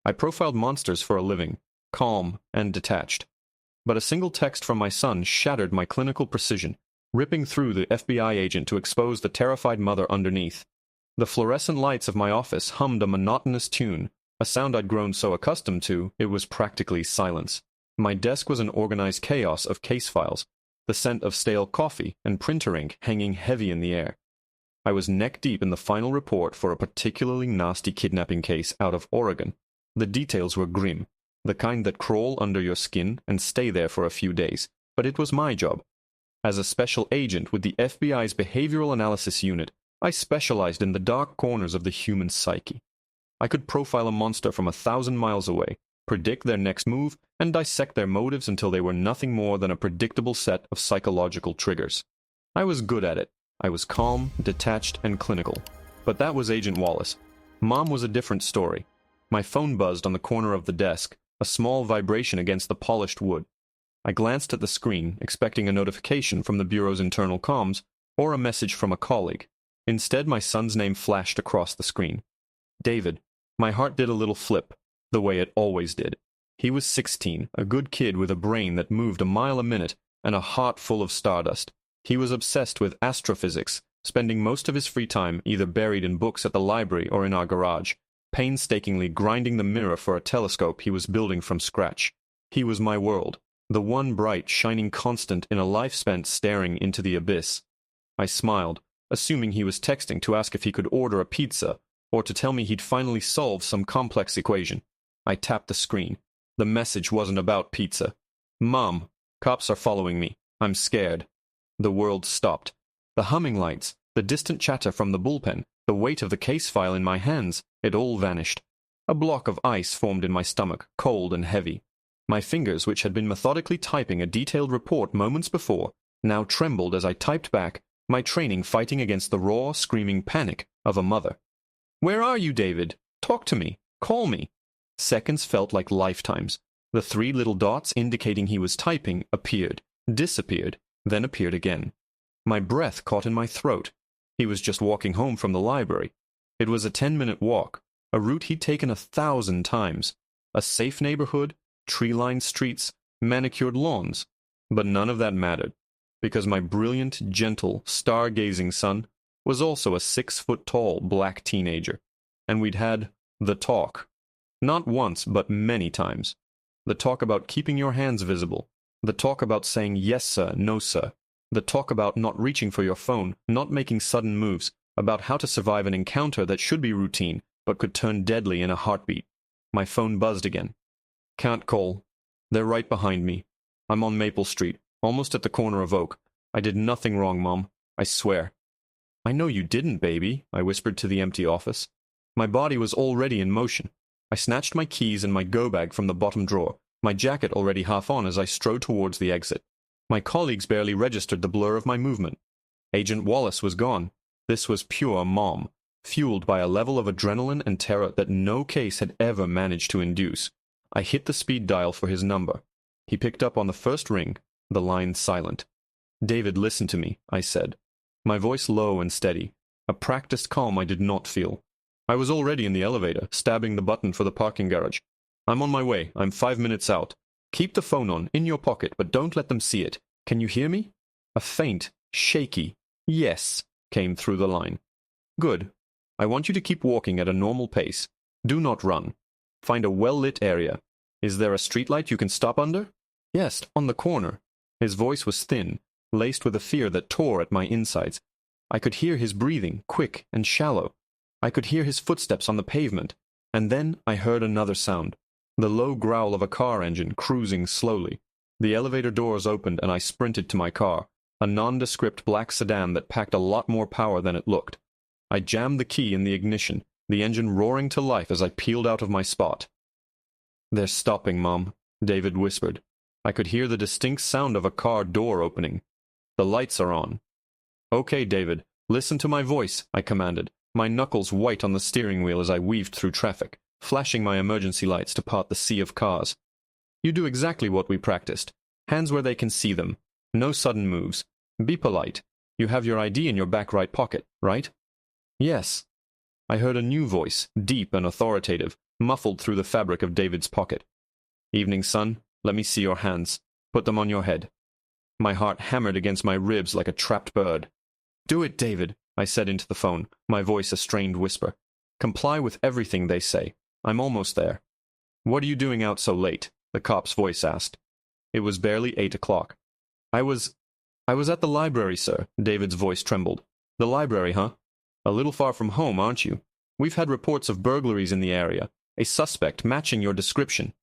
I profiled monsters for a living, calm and detached. But a single text from my son shattered my clinical precision, ripping through the FBI agent to expose the terrified mother underneath. The fluorescent lights of my office hummed a monotonous tune, a sound I'd grown so accustomed to it was practically silence. My desk was an organized chaos of case files, the scent of stale coffee and printer ink hanging heavy in the air. I was neck-deep in the final report for a particularly nasty kidnapping case out of Oregon. The details were grim, the kind that crawl under your skin and stay there for a few days, but it was my job. As a special agent with the FBI's Behavioral Analysis Unit, I specialized in the dark corners of the human psyche. I could profile a monster from 1,000 miles away, predict their next move, and dissect their motives until they were nothing more than a predictable set of psychological triggers. I was good at it. I was calm, detached, and clinical. But that was Agent Wallace. Mom was a different story. My phone buzzed on the corner of the desk, a small vibration against the polished wood. I glanced at the screen, expecting a notification from the Bureau's internal comms, or a message from a colleague. Instead, my son's name flashed across the screen. David. My heart did a little flip, the way it always did. He was 16, a good kid with a brain that moved a mile a minute, and a heart full of stardust. He was obsessed with astrophysics, spending most of his free time either buried in books at the library or in our garage, painstakingly grinding the mirror for a telescope he was building from scratch. He was my world, the one bright, shining constant in a life spent staring into the abyss. I smiled, assuming he was texting to ask if he could order a pizza, or to tell me he'd finally solved some complex equation. I tapped the screen. The message wasn't about pizza. Mom, cops are following me. I'm scared. The world stopped. The humming lights, the distant chatter from the bullpen, the weight of the case file in my hands, it all vanished. A block of ice formed in my stomach, cold and heavy. My fingers, which had been methodically typing a detailed report moments before, now trembled as I typed back, my training fighting against the raw, screaming panic of a mother. "Where are you, David? Talk to me. Call me." Seconds felt like lifetimes. The 3 little dots indicating he was typing appeared, disappeared, then appeared again. My breath caught in my throat. He was just walking home from the library. It was a 10-minute walk, a route he'd taken 1,000 times. A safe neighborhood, tree-lined streets, manicured lawns. But none of that mattered, because my brilliant, gentle, star-gazing son was also a 6-foot-tall black teenager. And we'd had the talk. Not once, but many times. The talk about keeping your hands visible. The talk about saying yes, sir, no, sir. The talk about not reaching for your phone, not making sudden moves, about how to survive an encounter that should be routine, but could turn deadly in a heartbeat. My phone buzzed again. Can't call. They're right behind me. I'm on Maple Street, almost at the corner of Oak. I did nothing wrong, Mom. I swear. I know you didn't, baby, I whispered to the empty office. My body was already in motion. I snatched my keys and my go-bag from the bottom drawer, my jacket already half on as I strode towards the exit. My colleagues barely registered the blur of my movement. Agent Wallace was gone. This was pure Mom, fueled by a level of adrenaline and terror that no case had ever managed to induce. I hit the speed dial for his number. He picked up on the first ring, the line silent. "David, listen to me," I said. My voice low and steady, a practiced calm I did not feel. I was already in the elevator, stabbing the button for the parking garage. "I'm on my way. I'm 5 minutes out. Keep the phone on, in your pocket, but don't let them see it. Can you hear me?" A faint, shaky "yes" came through the line. "Good. I want you to keep walking at a normal pace. Do not run. Find a well-lit area. Is there a streetlight you can stop under?" "Yes, on the corner." His voice was thin, laced with a fear that tore at my insides. I could hear his breathing, quick and shallow. I could hear his footsteps on the pavement. And then I heard another sound, the low growl of a car engine cruising slowly. The elevator doors opened and I sprinted to my car, a nondescript black sedan that packed a lot more power than it looked. I jammed the key in the ignition, the engine roaring to life as I peeled out of my spot. "They're stopping, Mom," David whispered. I could hear the distinct sound of a car door opening. "The lights are on." "Okay, David, listen to my voice," I commanded, my knuckles white on the steering wheel as I weaved through traffic, flashing my emergency lights to part the sea of cars. "You do exactly what we practiced. Hands where they can see them. No sudden moves. Be polite. You have your ID in your back right pocket, right?" "Yes." I heard a new voice, deep and authoritative, muffled through the fabric of David's pocket. "Evening, son. Let me see your hands. Put them on your head." My heart hammered against my ribs like a trapped bird. "Do it, David," I said into the phone, my voice a strained whisper. "Comply with everything they say. I'm almost there." "What are you doing out so late?" the cop's voice asked. It was barely 8 o'clock. I was at the library, sir," David's voice trembled. "The library, huh? A little far from home, aren't you? We've had reports of burglaries in the area, a suspect matching your description."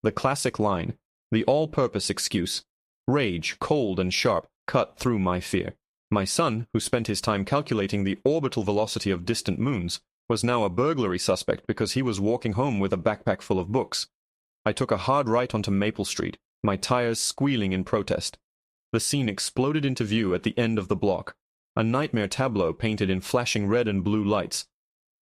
The classic line, the all-purpose excuse. Rage, cold and sharp, cut through my fear. My son, who spent his time calculating the orbital velocity of distant moons, was now a burglary suspect because he was walking home with a backpack full of books. I took a hard right onto Maple Street, my tires squealing in protest. The scene exploded into view at the end of the block, a nightmare tableau painted in flashing red and blue lights.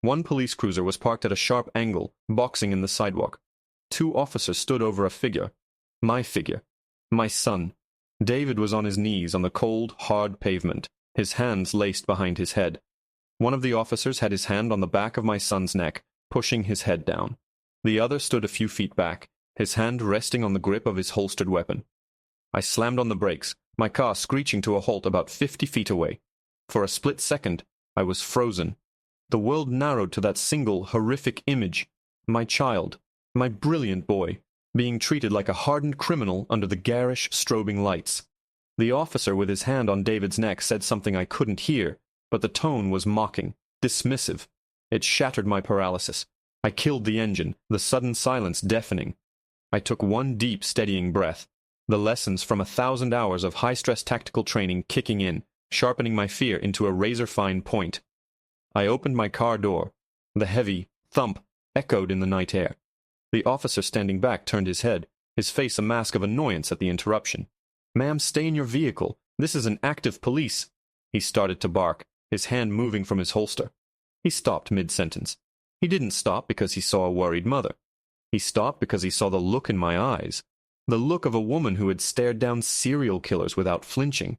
One police cruiser was parked at a sharp angle, boxing in the sidewalk. 2 officers stood over a figure. My figure. My son. David was on his knees on the cold, hard pavement, his hands laced behind his head. One of the officers had his hand on the back of my son's neck, pushing his head down. The other stood a few feet back, his hand resting on the grip of his holstered weapon. I slammed on the brakes, my car screeching to a halt about 50 feet away. For a split second, I was frozen. The world narrowed to that single, horrific image. My child, my brilliant boy, being treated like a hardened criminal under the garish, strobing lights. The officer with his hand on David's neck said something I couldn't hear, but the tone was mocking, dismissive. It shattered my paralysis. I killed the engine, the sudden silence deafening. I took one deep, steadying breath, the lessons from 1,000 hours of high-stress tactical training kicking in, sharpening my fear into a razor-fine point. I opened my car door. The heavy thump echoed in the night air. The officer standing back turned his head, his face a mask of annoyance at the interruption. "Ma'am, stay in your vehicle. This is an active police." He started to bark, his hand moving from his holster. He stopped mid-sentence. He didn't stop because he saw a worried mother. He stopped because he saw the look in my eyes, the look of a woman who had stared down serial killers without flinching,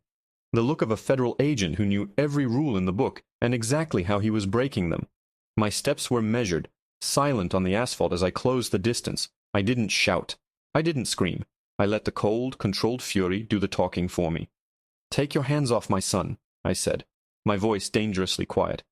the look of a federal agent who knew every rule in the book and exactly how he was breaking them. My steps were measured, silent on the asphalt as I closed the distance. I didn't shout. I didn't scream. I let the cold, controlled fury do the talking for me. "Take your hands off my son," I said, my voice dangerously quiet.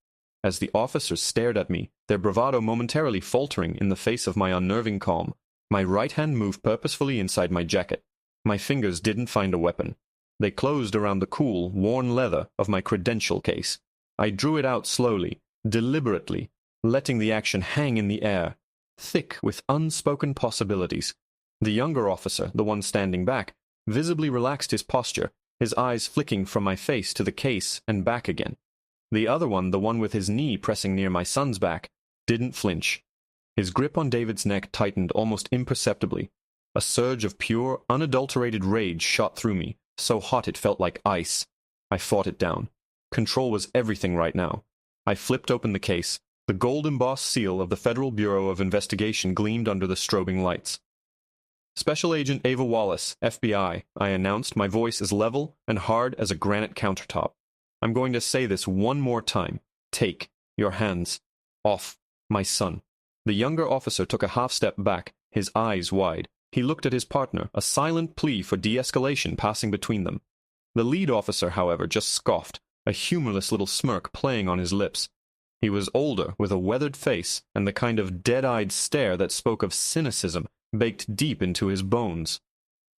As the officers stared at me, their bravado momentarily faltering in the face of my unnerving calm, my right hand moved purposefully inside my jacket. My fingers didn't find a weapon. They closed around the cool, worn leather of my credential case. I drew it out slowly, deliberately, letting the action hang in the air, thick with unspoken possibilities. The younger officer, the one standing back, visibly relaxed his posture, his eyes flicking from my face to the case and back again. The other one, the one with his knee pressing near my son's back, didn't flinch. His grip on David's neck tightened almost imperceptibly. A surge of pure, unadulterated rage shot through me, so hot it felt like ice. I fought it down. Control was everything right now. I flipped open the case. The gold-embossed seal of the Federal Bureau of Investigation gleamed under the strobing lights. "Special Agent Ava Wallace, FBI," I announced, my voice as level and hard as a granite countertop. "I'm going to say this one more time. Take your hands off my son." The younger officer took a half-step back, his eyes wide. He looked at his partner, a silent plea for de-escalation passing between them. The lead officer, however, just scoffed, a humorless little smirk playing on his lips. He was older, with a weathered face, and the kind of dead-eyed stare that spoke of cynicism baked deep into his bones.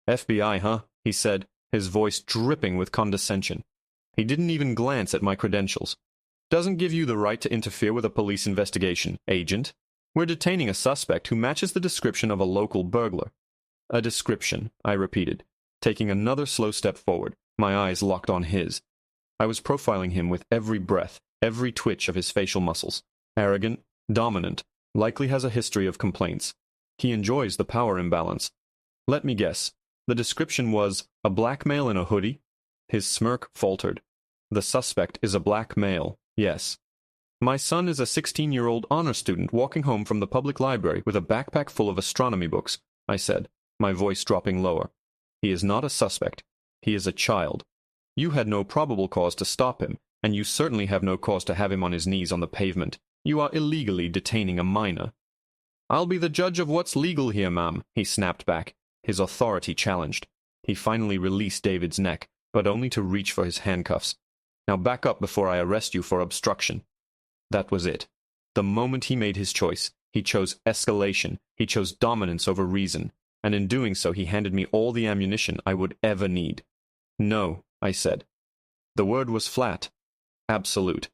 "FBI, huh?" he said, his voice dripping with condescension. He didn't even glance at my credentials. "Doesn't give you the right to interfere with a police investigation, Agent. We're detaining a suspect who matches the description of a local burglar." "A description," I repeated, taking another slow step forward, my eyes locked on his. I was profiling him with every breath, every twitch of his facial muscles. Arrogant, dominant, likely has a history of complaints. He enjoys the power imbalance. Let me guess. The description was a black male in a hoodie? His smirk faltered. The suspect is a black male, yes. My son is a 16-year-old honor student walking home from the public library with a backpack full of astronomy books, I said, my voice dropping lower. He is not a suspect. He is a child. You had no probable cause to stop him, and you certainly have no cause to have him on his knees on the pavement. You are illegally detaining a minor. "I'll be the judge of what's legal here, ma'am," he snapped back, his authority challenged. He finally released David's neck, but only to reach for his handcuffs. "Now back up before I arrest you for obstruction." That was it. The moment he made his choice, he chose escalation, he chose dominance over reason, and in doing so he handed me all the ammunition I would ever need. "No," I said. The word was flat, absolute.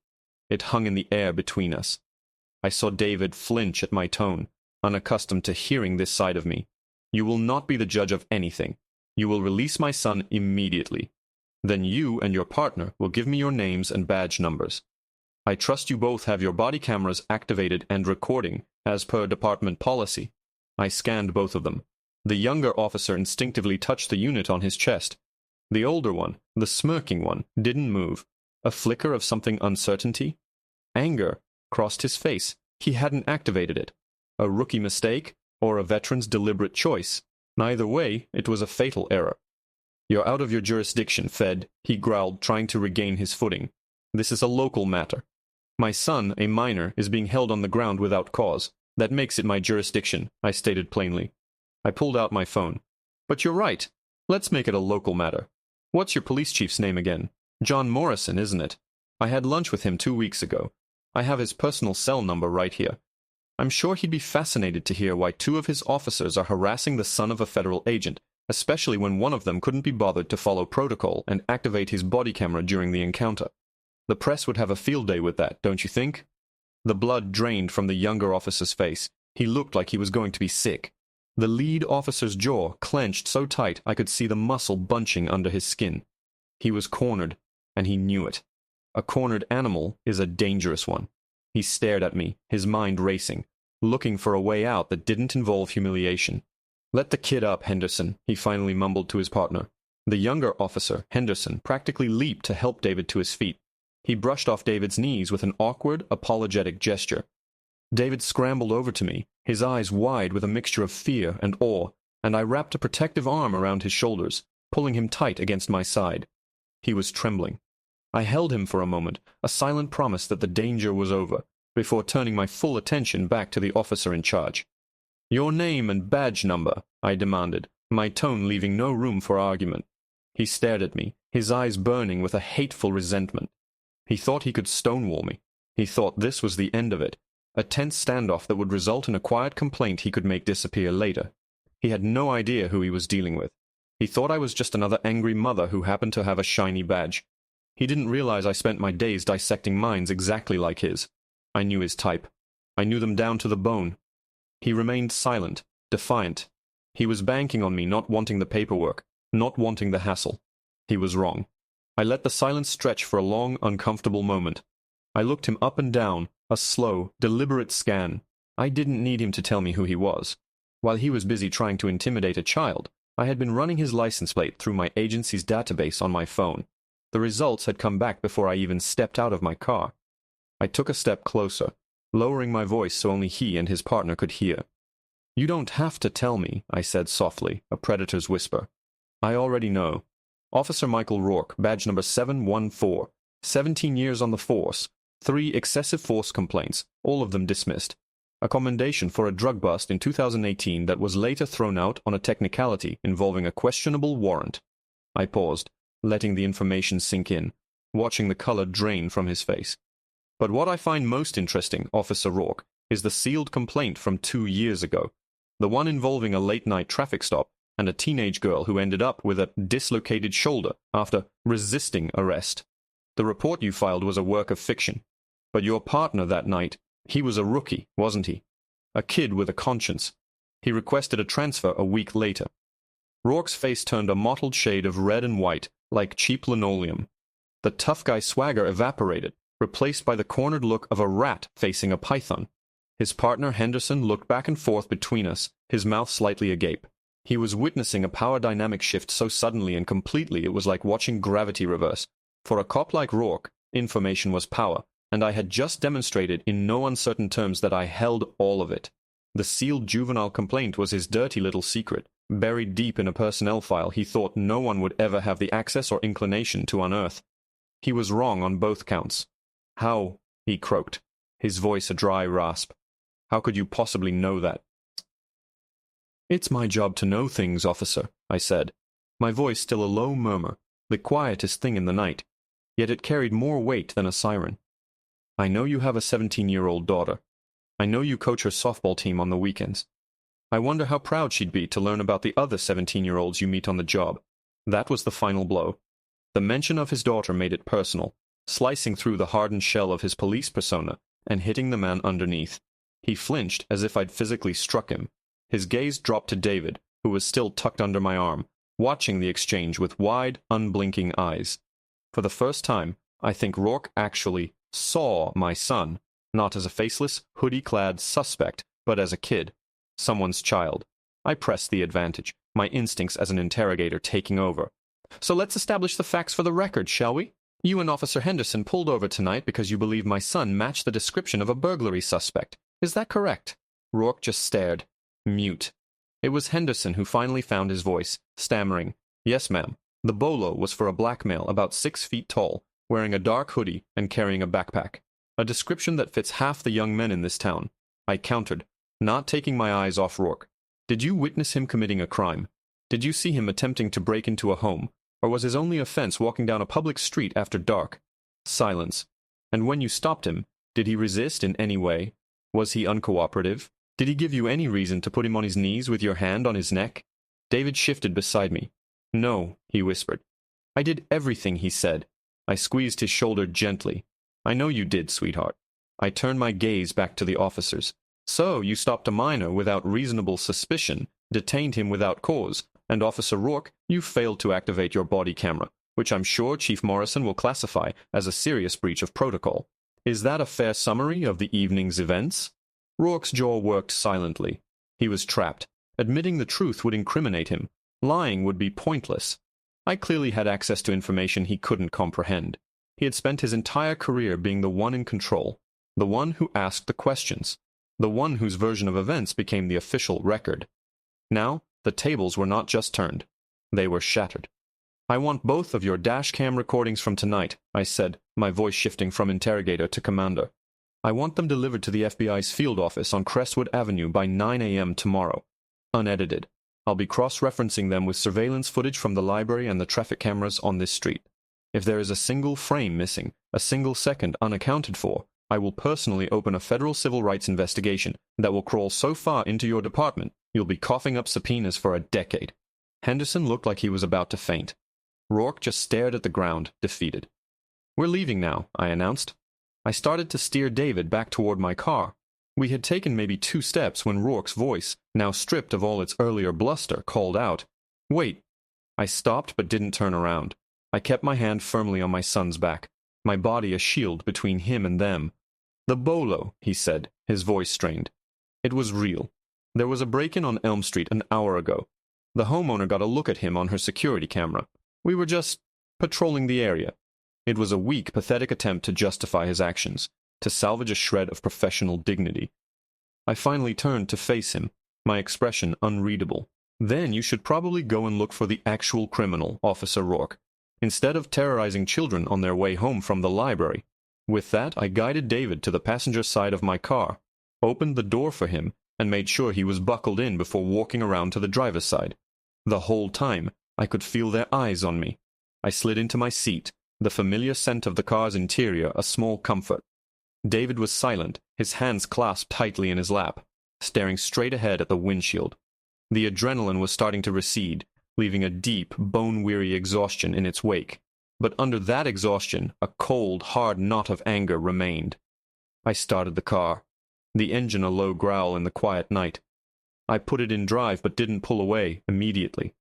It hung in the air between us. I saw David flinch at my tone, unaccustomed to hearing this side of me. "You will not be the judge of anything. You will release my son immediately. Then you and your partner will give me your names and badge numbers. I trust you both have your body cameras activated and recording, as per department policy." I scanned both of them. The younger officer instinctively touched the unit on his chest. The older one, the smirking one, didn't move. A flicker of something uncertainty? Anger crossed his face. He hadn't activated it. A rookie mistake, or a veteran's deliberate choice? Neither way, it was a fatal error. "You're out of your jurisdiction, Fed," he growled, trying to regain his footing. "This is a local matter. My son, a minor, is being held on the ground without cause. That makes it my jurisdiction," I stated plainly. I pulled out my phone. "But you're right. Let's make it a local matter. What's your police chief's name again? John Morrison, isn't it? I had lunch with him 2 weeks ago. I have his personal cell number right here. I'm sure he'd be fascinated to hear why 2 of his officers are harassing the son of a federal agent, especially when one of them couldn't be bothered to follow protocol and activate his body camera during the encounter. The press would have a field day with that, don't you think?" The blood drained from the younger officer's face. He looked like he was going to be sick. The lead officer's jaw clenched so tight I could see the muscle bunching under his skin. He was cornered, and he knew it. A cornered animal is a dangerous one. He stared at me, his mind racing, looking for a way out that didn't involve humiliation. "Let the kid up, Henderson," he finally mumbled to his partner. The younger officer, Henderson, practically leaped to help David to his feet. He brushed off David's knees with an awkward, apologetic gesture. David scrambled over to me, his eyes wide with a mixture of fear and awe, and I wrapped a protective arm around his shoulders, pulling him tight against my side. He was trembling. I held him for a moment, a silent promise that the danger was over, before turning my full attention back to the officer in charge. "Your name and badge number," I demanded, my tone leaving no room for argument. He stared at me, his eyes burning with a hateful resentment. He thought he could stonewall me. He thought this was the end of it, a tense standoff that would result in a quiet complaint he could make disappear later. He had no idea who he was dealing with. He thought I was just another angry mother who happened to have a shiny badge. He didn't realize I spent my days dissecting minds exactly like his. I knew his type. I knew them down to the bone. He remained silent, defiant. He was banking on me not wanting the paperwork, not wanting the hassle. He was wrong. I let the silence stretch for a long, uncomfortable moment. I looked him up and down, a slow, deliberate scan. I didn't need him to tell me who he was. While he was busy trying to intimidate a child, I had been running his license plate through my agency's database on my phone. The results had come back before I even stepped out of my car. I took a step closer, lowering my voice so only he and his partner could hear. "You don't have to tell me," I said softly, a predator's whisper. "I already know. Officer Michael Rourke, badge number 714, 17 years on the force, 3 excessive force complaints, all of them dismissed. A commendation for a drug bust in 2018 that was later thrown out on a technicality involving a questionable warrant." I paused, letting the information sink in, watching the color drain from his face. "But what I find most interesting, Officer Rourke, is the sealed complaint from 2 years ago, the one involving a late-night traffic stop and a teenage girl who ended up with a dislocated shoulder after resisting arrest. The report you filed was a work of fiction. But your partner that night, he was a rookie, wasn't he? A kid with a conscience. He requested a transfer a week later." Rourke's face turned a mottled shade of red and white, like cheap linoleum. The tough guy swagger evaporated, replaced by the cornered look of a rat facing a python. His partner Henderson looked back and forth between us, his mouth slightly agape. He was witnessing a power dynamic shift so suddenly and completely it was like watching gravity reverse. For a cop like Rourke, information was power, and I had just demonstrated in no uncertain terms that I held all of it. The sealed juvenile complaint was his dirty little secret, buried deep in a personnel file he thought no one would ever have the access or inclination to unearth. He was wrong on both counts. "How?" he croaked, his voice a dry rasp. "How could you possibly know that? "It's my job to know things, officer," I said, my voice still a low murmur, the quietest thing in the night, yet it carried more weight than a siren. "I know you have a 17-year-old daughter. I know you coach her softball team on the weekends. I wonder how proud she'd be to learn about the other 17-year-olds you meet on the job." That was the final blow. The mention of his daughter made it personal, slicing through the hardened shell of his police persona and hitting the man underneath. He flinched as if I'd physically struck him. His gaze dropped to David, who was still tucked under my arm, watching the exchange with wide, unblinking eyes. For the first time, I think Rourke actually saw my son, not as a faceless, hoodie-clad suspect, but as a kid, someone's child. I pressed the advantage, my instincts as an interrogator taking over. "So let's establish the facts for the record, shall we? You and Officer Henderson pulled over tonight because you believe my son matched the description of a burglary suspect. Is that correct?" Rourke just stared, mute. It was Henderson who finally found his voice, stammering, "Yes, ma'am. The bolo was for a black male about 6 feet tall, wearing a dark hoodie and carrying a backpack. A description that fits half the young men in this town." I countered, not taking my eyes off Rourke. "Did you witness him committing a crime? Did you see him attempting to break into a home? Or was his only offense walking down a public street after dark?" Silence. "And when you stopped him, did he resist in any way? Was he uncooperative? Did he give you any reason to put him on his knees with your hand on his neck?" David shifted beside me. "No," he whispered. "I did everything he said." I squeezed his shoulder gently. "I know you did, sweetheart." I turned my gaze back to the officers. "So you stopped a minor without reasonable suspicion, detained him without cause, and Officer Rourke, you failed to activate your body camera, which I'm sure Chief Morrison will classify as a serious breach of protocol. Is that a fair summary of the evening's events?" Rourke's jaw worked silently. He was trapped. Admitting the truth would incriminate him. Lying would be pointless. I clearly had access to information he couldn't comprehend. He had spent his entire career being the one in control, the one who asked the questions, the one whose version of events became the official record. Now, the tables were not just turned. They were shattered. "I want both of your dash cam recordings from tonight," I said, my voice shifting from interrogator to commander. "I want them delivered to the FBI's field office on Crestwood Avenue by 9 a.m. tomorrow. Unedited. I'll be cross-referencing them with surveillance footage from the library and the traffic cameras on this street. If there is a single frame missing, a single second unaccounted for, I will personally open a federal civil rights investigation that will crawl so far into your department you'll be coughing up subpoenas for a decade." Henderson looked like he was about to faint. Rourke just stared at the ground, defeated. "We're leaving now," I announced. I started to steer David back toward my car. We had taken maybe 2 steps when Rourke's voice, now stripped of all its earlier bluster, called out, "Wait!" I stopped but didn't turn around. I kept my hand firmly on my son's back, my body a shield between him and them. "The bolo," he said, his voice strained. "It was real. There was a break-in on Elm Street an hour ago. The homeowner got a look at him on her security camera. We were just patrolling the area. It was a weak, pathetic attempt to justify his actions, to salvage a shred of professional dignity." I finally turned to face him, my expression unreadable. "Then you should probably go and look for the actual criminal, Officer Rourke, instead of terrorizing children on their way home from the library." With that, I guided David to the passenger side of my car, opened the door for him, and made sure he was buckled in before walking around to the driver's side. The whole time, I could feel their eyes on me. I slid into my seat, the familiar scent of the car's interior a small comfort. David was silent, his hands clasped tightly in his lap, staring straight ahead at the windshield. The adrenaline was starting to recede, leaving a deep, bone-weary exhaustion in its wake. But under that exhaustion, a cold, hard knot of anger remained. I started the car, the engine a low growl in the quiet night. I put it in drive but didn't pull away immediately.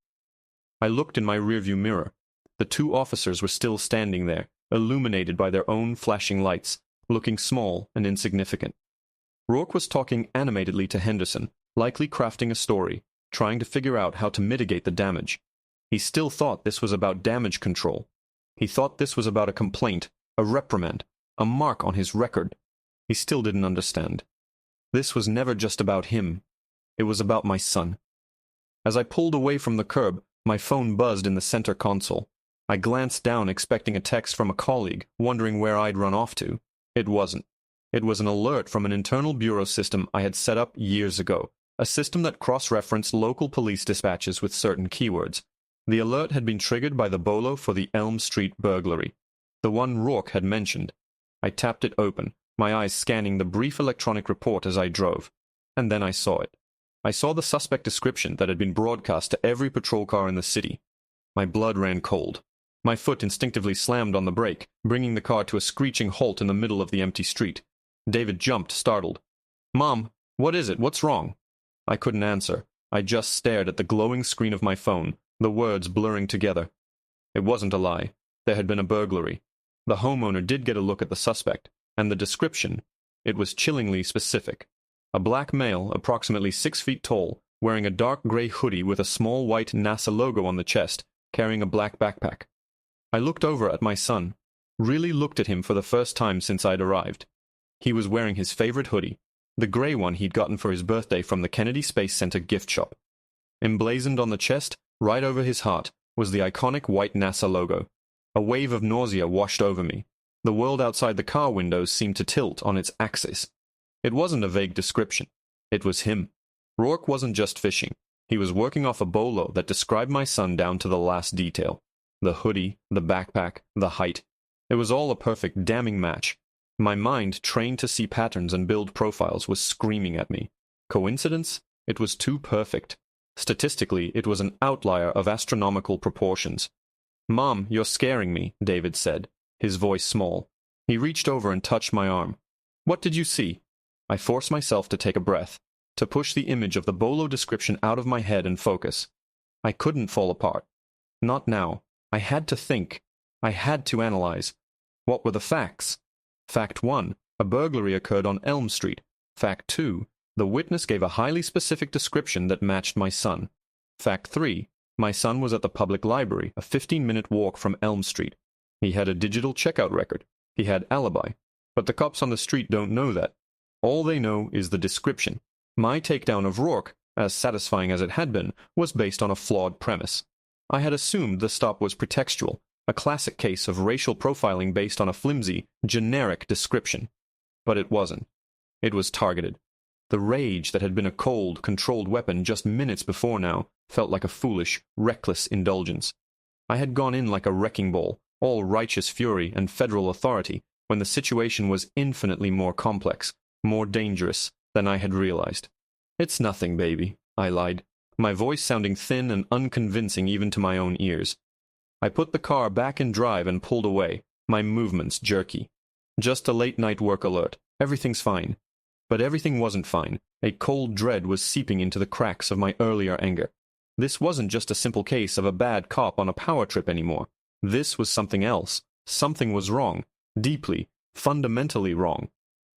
I looked in my rearview mirror. The 2 officers were still standing there, illuminated by their own flashing lights, looking small and insignificant. Rourke was talking animatedly to Henderson, likely crafting a story, trying to figure out how to mitigate the damage. He still thought this was about damage control. He thought this was about a complaint, a reprimand, a mark on his record. He still didn't understand. This was never just about him. It was about my son. As I pulled away from the curb, my phone buzzed in the center console. I glanced down expecting a text from a colleague, wondering where I'd run off to. It wasn't. It was an alert from an internal bureau system I had set up years ago, a system that cross-referenced local police dispatches with certain keywords. The alert had been triggered by the bolo for the Elm Street burglary, the one Rourke had mentioned. I tapped it open, my eyes scanning the brief electronic report as I drove. And then I saw it. I saw the suspect description that had been broadcast to every patrol car in the city. My blood ran cold. My foot instinctively slammed on the brake, bringing the car to a screeching halt in the middle of the empty street. David jumped, startled. "Mom, what is it? What's wrong?" I couldn't answer. I just stared at the glowing screen of my phone, the words blurring together. It wasn't a lie. There had been a burglary. The homeowner did get a look at the suspect, and the description, it was chillingly specific. A black male, approximately 6 feet tall, wearing a dark gray hoodie with a small white NASA logo on the chest, carrying a black backpack. I looked over at my son, really looked at him for the first time since I'd arrived. He was wearing his favorite hoodie, the gray one he'd gotten for his birthday from the Kennedy Space Center gift shop. Emblazoned on the chest, right over his heart, was the iconic white NASA logo. A wave of nausea washed over me. The world outside the car windows seemed to tilt on its axis. It wasn't a vague description. It was him. Rourke wasn't just fishing. He was working off a bolo that described my son down to the last detail. The hoodie, the backpack, the height. It was all a perfect damning match. My mind, trained to see patterns and build profiles, was screaming at me. Coincidence? It was too perfect. Statistically, it was an outlier of astronomical proportions. "Mom, you're scaring me," David said, his voice small. He reached over and touched my arm. "What did you see?" I forced myself to take a breath, to push the image of the bolo description out of my head and focus. I couldn't fall apart. Not now. I had to think. I had to analyze. What were the facts? Fact 1, a burglary occurred on Elm Street. Fact 2, the witness gave a highly specific description that matched my son. Fact 3, my son was at the public library, a 15-minute walk from Elm Street. He had a digital checkout record. He had alibi. But the cops on the street don't know that. All they know is the description. My takedown of Rourke, as satisfying as it had been, was based on a flawed premise. I had assumed the stop was pretextual, a classic case of racial profiling based on a flimsy, generic description. But it wasn't. It was targeted. The rage that had been a cold, controlled weapon just minutes before now felt like a foolish, reckless indulgence. I had gone in like a wrecking ball, all righteous fury and federal authority, when the situation was infinitely more complex, more dangerous than I had realized. "It's nothing, baby," I lied, my voice sounding thin and unconvincing even to my own ears. I put the car back in drive and pulled away, my movements jerky. "Just a late-night work alert. Everything's fine." But everything wasn't fine. A cold dread was seeping into the cracks of my earlier anger. This wasn't just a simple case of a bad cop on a power trip anymore. This was something else. Something was wrong. Deeply, fundamentally wrong.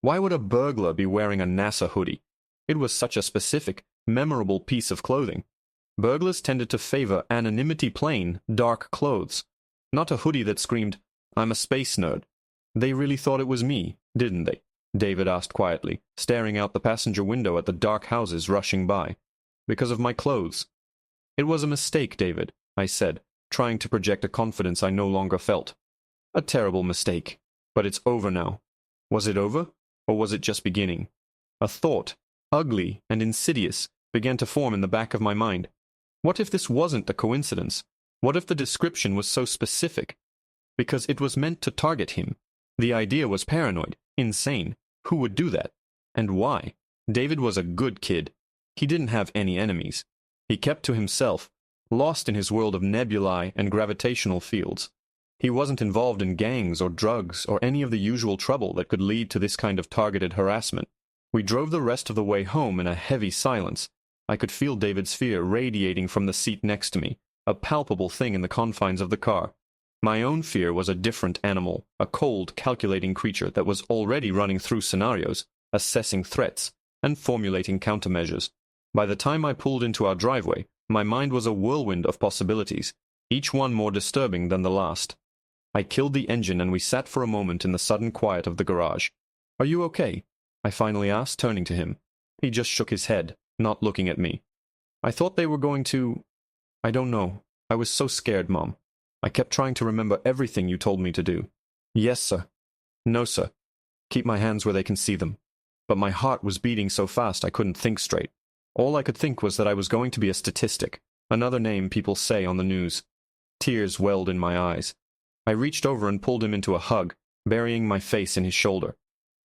Why would a burglar be wearing a NASA hoodie? It was such a specific, memorable piece of clothing. Burglars tended to favor anonymity plain, dark clothes. Not a hoodie that screamed, "I'm a space nerd." They really thought it was me, didn't they? David asked quietly, staring out the passenger window at the dark houses rushing by. "Because of my clothes." "It was a mistake, David," I said, trying to project a confidence I no longer felt. "A terrible mistake. But it's over now." Was it over? Or was it just beginning? A thought, ugly and insidious, began to form in the back of my mind. What if this wasn't a coincidence? What if the description was so specific? Because it was meant to target him. The idea was paranoid, insane. Who would do that? And why? David was a good kid. He didn't have any enemies. He kept to himself, lost in his world of nebulae and gravitational fields. He wasn't involved in gangs or drugs or any of the usual trouble that could lead to this kind of targeted harassment. We drove the rest of the way home in a heavy silence. I could feel David's fear radiating from the seat next to me, a palpable thing in the confines of the car. My own fear was a different animal, a cold, calculating creature that was already running through scenarios, assessing threats, and formulating countermeasures. By the time I pulled into our driveway, my mind was a whirlwind of possibilities, each one more disturbing than the last. I killed the engine and we sat for a moment in the sudden quiet of the garage. "Are you okay?" I finally asked, turning to him. He just shook his head, not looking at me. "I thought they were going to... I don't know. I was so scared, Mom. I kept trying to remember everything you told me to do." "Yes, sir." "No, sir. Keep my hands where they can see them." But my heart was beating so fast I couldn't think straight. All I could think was that I was going to be a statistic, another name people say on the news. Tears welled in my eyes. I reached over and pulled him into a hug, burying my face in his shoulder.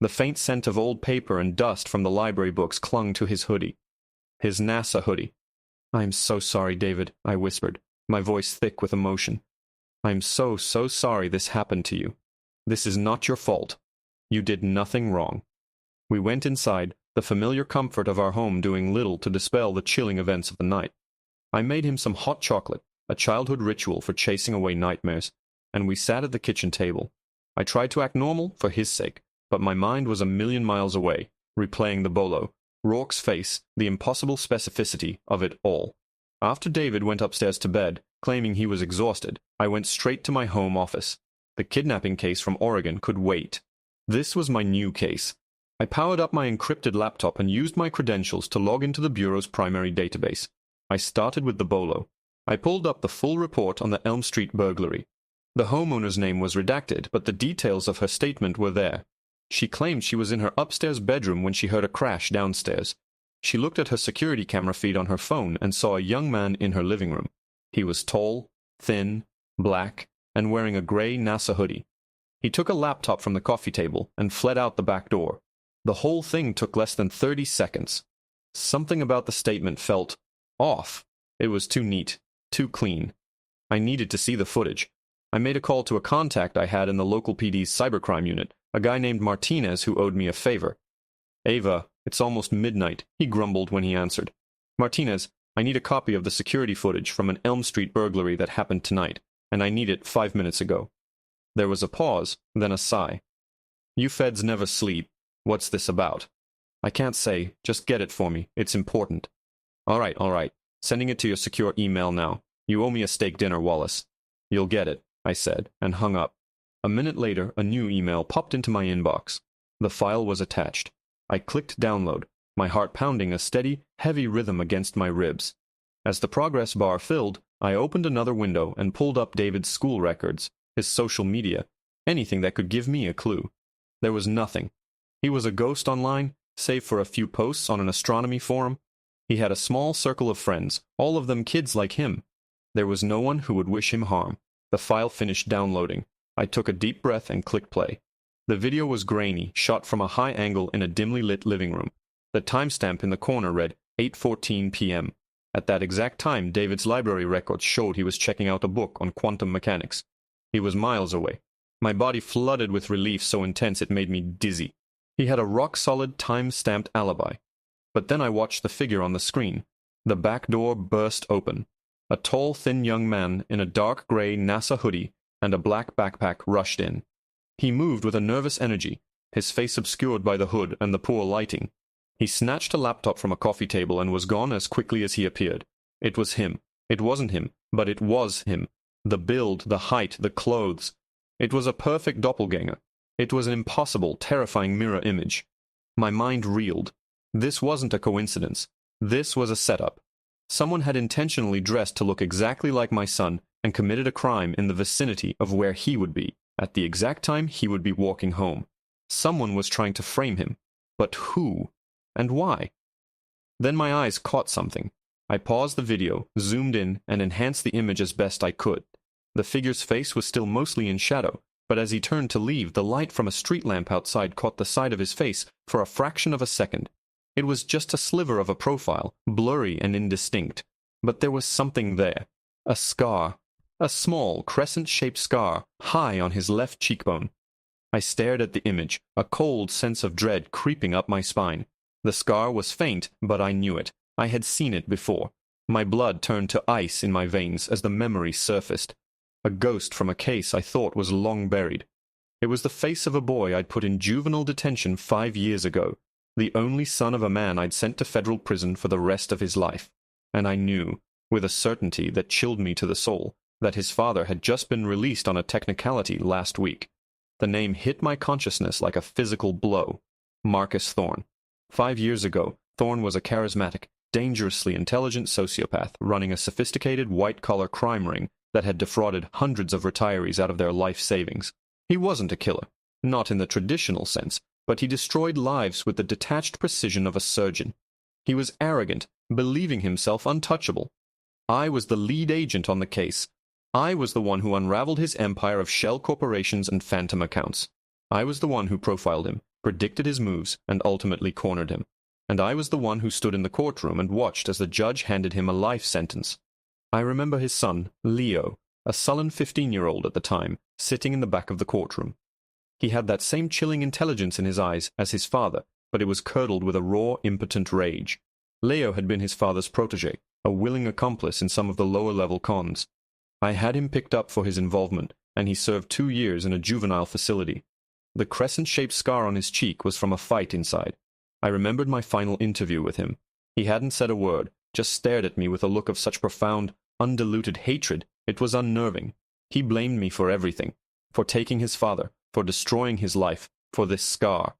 The faint scent of old paper and dust from the library books clung to his hoodie. His NASA hoodie. "I am so sorry, David," I whispered, my voice thick with emotion. "I am so sorry this happened to you. This is not your fault. You did nothing wrong." We went inside, the familiar comfort of our home doing little to dispel the chilling events of the night. I made him some hot chocolate, a childhood ritual for chasing away nightmares, and we sat at the kitchen table. I tried to act normal for his sake, but my mind was a million miles away, replaying the bolo, Rourke's face, the impossible specificity of it all. After David went upstairs to bed, claiming he was exhausted, I went straight to my home office. The kidnapping case from Oregon could wait. This was my new case. I powered up my encrypted laptop and used my credentials to log into the Bureau's primary database. I started with the bolo. I pulled up the full report on the Elm Street burglary. The homeowner's name was redacted, but the details of her statement were there. She claimed she was in her upstairs bedroom when she heard a crash downstairs. She looked at her security camera feed on her phone and saw a young man in her living room. He was tall, thin, black, and wearing a gray NASA hoodie. He took a laptop from the coffee table and fled out the back door. The whole thing took less than 30 seconds. Something about the statement felt off. It was too neat, too clean. I needed to see the footage. I made a call to a contact I had in the local PD's cybercrime unit, a guy named Martinez who owed me a favor. "Ava, it's almost midnight," he grumbled when he answered. "Martinez, I need a copy of the security footage from an Elm Street burglary that happened tonight, and I need it 5 minutes ago." There was a pause, then a sigh. "You feds never sleep. What's this about?" "I can't say. Just get it for me. It's important." All right. Sending it to your secure email now. You owe me a steak dinner, Wallace." "You'll get it," I said, and hung up. A minute later, a new email popped into my inbox. The file was attached. I clicked download, my heart pounding a steady, heavy rhythm against my ribs. As the progress bar filled, I opened another window and pulled up David's school records, his social media, anything that could give me a clue. There was nothing. He was a ghost online, save for a few posts on an astronomy forum. He had a small circle of friends, all of them kids like him. There was no one who would wish him harm. The file finished downloading. I took a deep breath and clicked play. The video was grainy, shot from a high angle in a dimly lit living room. The timestamp in the corner read 8:14 p.m. At that exact time, David's library records showed he was checking out a book on quantum mechanics. He was miles away. My body flooded with relief so intense it made me dizzy. He had a rock-solid, time-stamped alibi. But then I watched the figure on the screen. The back door burst open. A tall, thin young man in a dark gray NASA hoodie and a black backpack rushed in. He moved with a nervous energy, his face obscured by the hood and the poor lighting. He snatched a laptop from a coffee table and was gone as quickly as he appeared. It was him. It wasn't him, but it was him. The build, the height, the clothes. It was a perfect doppelganger. It was an impossible, terrifying mirror image. My mind reeled. This wasn't a coincidence. This was a setup. Someone had intentionally dressed to look exactly like my son and committed a crime in the vicinity of where he would be, at the exact time he would be walking home. Someone was trying to frame him. But who? And why? Then my eyes caught something. I paused the video, zoomed in, and enhanced the image as best I could. The figure's face was still mostly in shadow, but as he turned to leave, the light from a street lamp outside caught the side of his face for a fraction of a second. It was just a sliver of a profile, blurry and indistinct, but there was something there. A scar. A small, crescent-shaped scar, high on his left cheekbone. I stared at the image, a cold sense of dread creeping up my spine. The scar was faint, but I knew it. I had seen it before. My blood turned to ice in my veins as the memory surfaced. A ghost from a case I thought was long buried. It was the face of a boy I'd put in juvenile detention 5 years ago, the only son of a man I'd sent to federal prison for the rest of his life. And I knew, with a certainty that chilled me to the soul, that his father had just been released on a technicality last week. The name hit my consciousness like a physical blow. Marcus Thorne. 5 years ago, Thorne was a charismatic, dangerously intelligent sociopath running a sophisticated white-collar crime ring that had defrauded hundreds of retirees out of their life savings. He wasn't a killer, not in the traditional sense, but he destroyed lives with the detached precision of a surgeon. He was arrogant, believing himself untouchable. I was the lead agent on the case. I was the one who unraveled his empire of shell corporations and phantom accounts. I was the one who profiled him, predicted his moves, and ultimately cornered him. And I was the one who stood in the courtroom and watched as the judge handed him a life sentence. I remember his son, Leo, a sullen 15-year-old at the time, sitting in the back of the courtroom. He had that same chilling intelligence in his eyes as his father, but it was curdled with a raw, impotent rage. Leo had been his father's protege, a willing accomplice in some of the lower-level cons. I had him picked up for his involvement, and he served 2 years in a juvenile facility. The crescent-shaped scar on his cheek was from a fight inside. I remembered my final interview with him. He hadn't said a word, just stared at me with a look of such profound, undiluted hatred, it was unnerving. He blamed me for everything, for taking his father, for destroying his life, for this scar.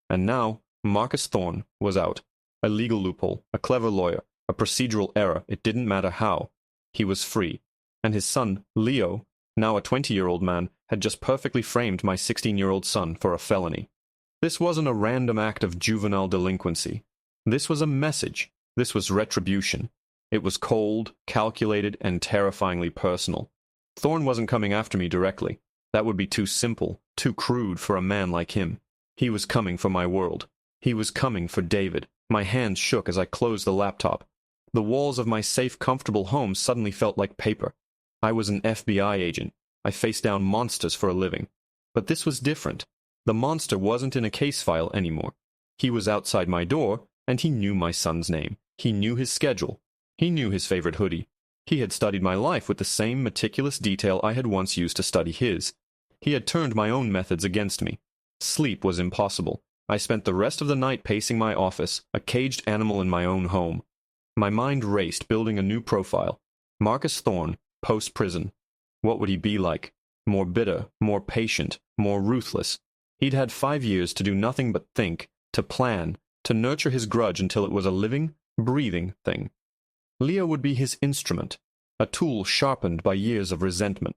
And now, Marcus Thorne was out. A legal loophole, a clever lawyer, a procedural error, it didn't matter how. He was free. And his son, Leo, now a 20-year-old man, had just perfectly framed my 16-year-old son for a felony. This wasn't a random act of juvenile delinquency. This was a message. This was retribution. It was cold, calculated, and terrifyingly personal. Thorne wasn't coming after me directly. That would be too simple, too crude for a man like him. He was coming for my world. He was coming for David. My hands shook as I closed the laptop. The walls of my safe, comfortable home suddenly felt like paper. I was an FBI agent. I faced down monsters for a living. But this was different. The monster wasn't in a case file anymore. He was outside my door, and he knew my son's name. He knew his schedule. He knew his favorite hoodie. He had studied my life with the same meticulous detail I had once used to study his. He had turned my own methods against me. Sleep was impossible. I spent the rest of the night pacing my office, a caged animal in my own home. My mind raced, building a new profile. Marcus Thorne, post-prison. What would he be like? More bitter, more patient, more ruthless. He'd had 5 years to do nothing but think, to plan, to nurture his grudge until it was a living, breathing thing. Leo would be his instrument, a tool sharpened by years of resentment.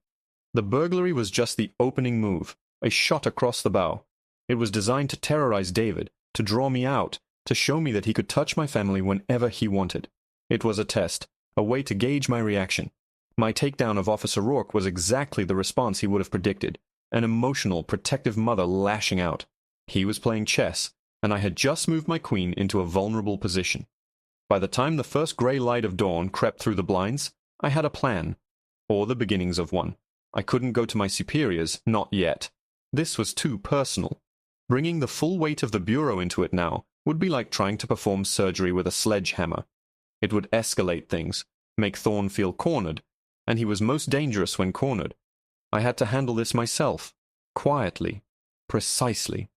The burglary was just the opening move, a shot across the bow. It was designed to terrorize David, to draw me out, to show me that he could touch my family whenever he wanted. It was a test, a way to gauge my reaction. My takedown of Officer Rourke was exactly the response he would have predicted, an emotional, protective mother lashing out. He was playing chess, and I had just moved my queen into a vulnerable position. By the time the first gray light of dawn crept through the blinds, I had a plan, or the beginnings of one. I couldn't go to my superiors, not yet. This was too personal. Bringing the full weight of the bureau into it now would be like trying to perform surgery with a sledgehammer. It would escalate things, make Thorne feel cornered, and he was most dangerous when cornered. I had to handle this myself, quietly, precisely.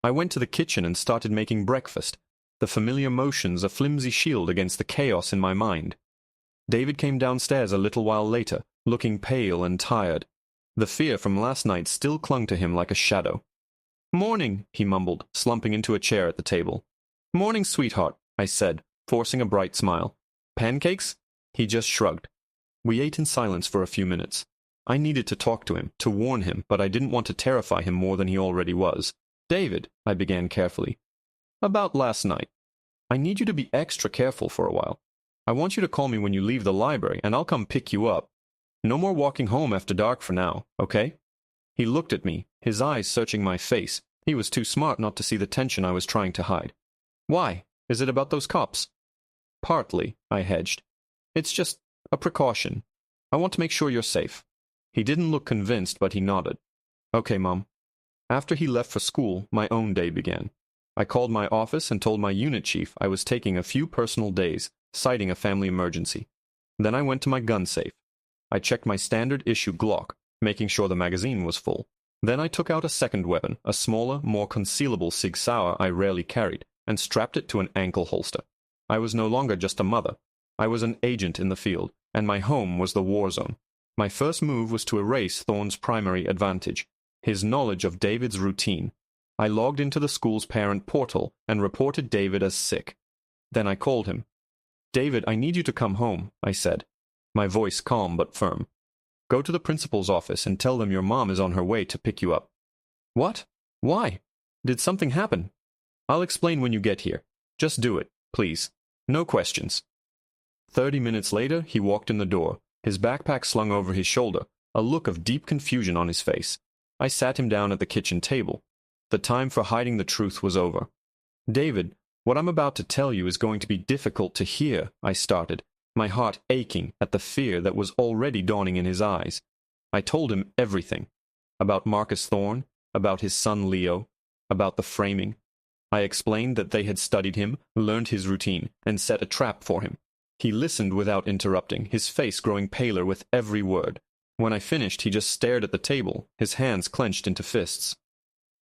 I went to the kitchen and started making breakfast, the familiar motions a flimsy shield against the chaos in my mind. David came downstairs a little while later, looking pale and tired. The fear from last night still clung to him like a shadow. "Morning," he mumbled, slumping into a chair at the table. "Morning, sweetheart," I said, forcing a bright smile. "Pancakes?" He just shrugged. We ate in silence for a few minutes. I needed to talk to him, to warn him, but I didn't want to terrify him more than he already was. "David," I began carefully. "About last night. I need you to be extra careful for a while. I want you to call me when you leave the library, and I'll come pick you up. No more walking home after dark for now, okay?" He looked at me, his eyes searching my face. He was too smart not to see the tension I was trying to hide. "Why? Is it about those cops?" "Partly," I hedged. "It's just a precaution. I want to make sure you're safe." He didn't look convinced, but he nodded. "Okay, Mom." After he left for school, my own day began. I called my office and told my unit chief I was taking a few personal days, citing a family emergency. Then I went to my gun safe. I checked my standard issue Glock, making sure the magazine was full. Then I took out a second weapon, a smaller, more concealable Sig Sauer I rarely carried, and strapped it to an ankle holster. I was no longer just a mother. I was an agent in the field, and my home was the war zone. My first move was to erase Thorne's primary advantage, his knowledge of David's routine. I logged into the school's parent portal and reported David as sick. Then I called him. "David, I need you to come home," I said, my voice calm but firm. "Go to the principal's office and tell them your mom is on her way to pick you up." "What? Why? Did something happen?" "I'll explain when you get here. Just do it, please." No questions. 30 minutes later, he walked in the door, his backpack slung over his shoulder, a look of deep confusion on his face. I sat him down at the kitchen table. The time for hiding the truth was over. David, what I'm about to tell you is going to be difficult to hear, I started, my heart aching at the fear that was already dawning in his eyes. I told him everything. About Marcus Thorne, about his son Leo, about the framing. I explained that they had studied him, learned his routine, and set a trap for him. He listened without interrupting, his face growing paler with every word. When I finished, he just stared at the table, his hands clenched into fists.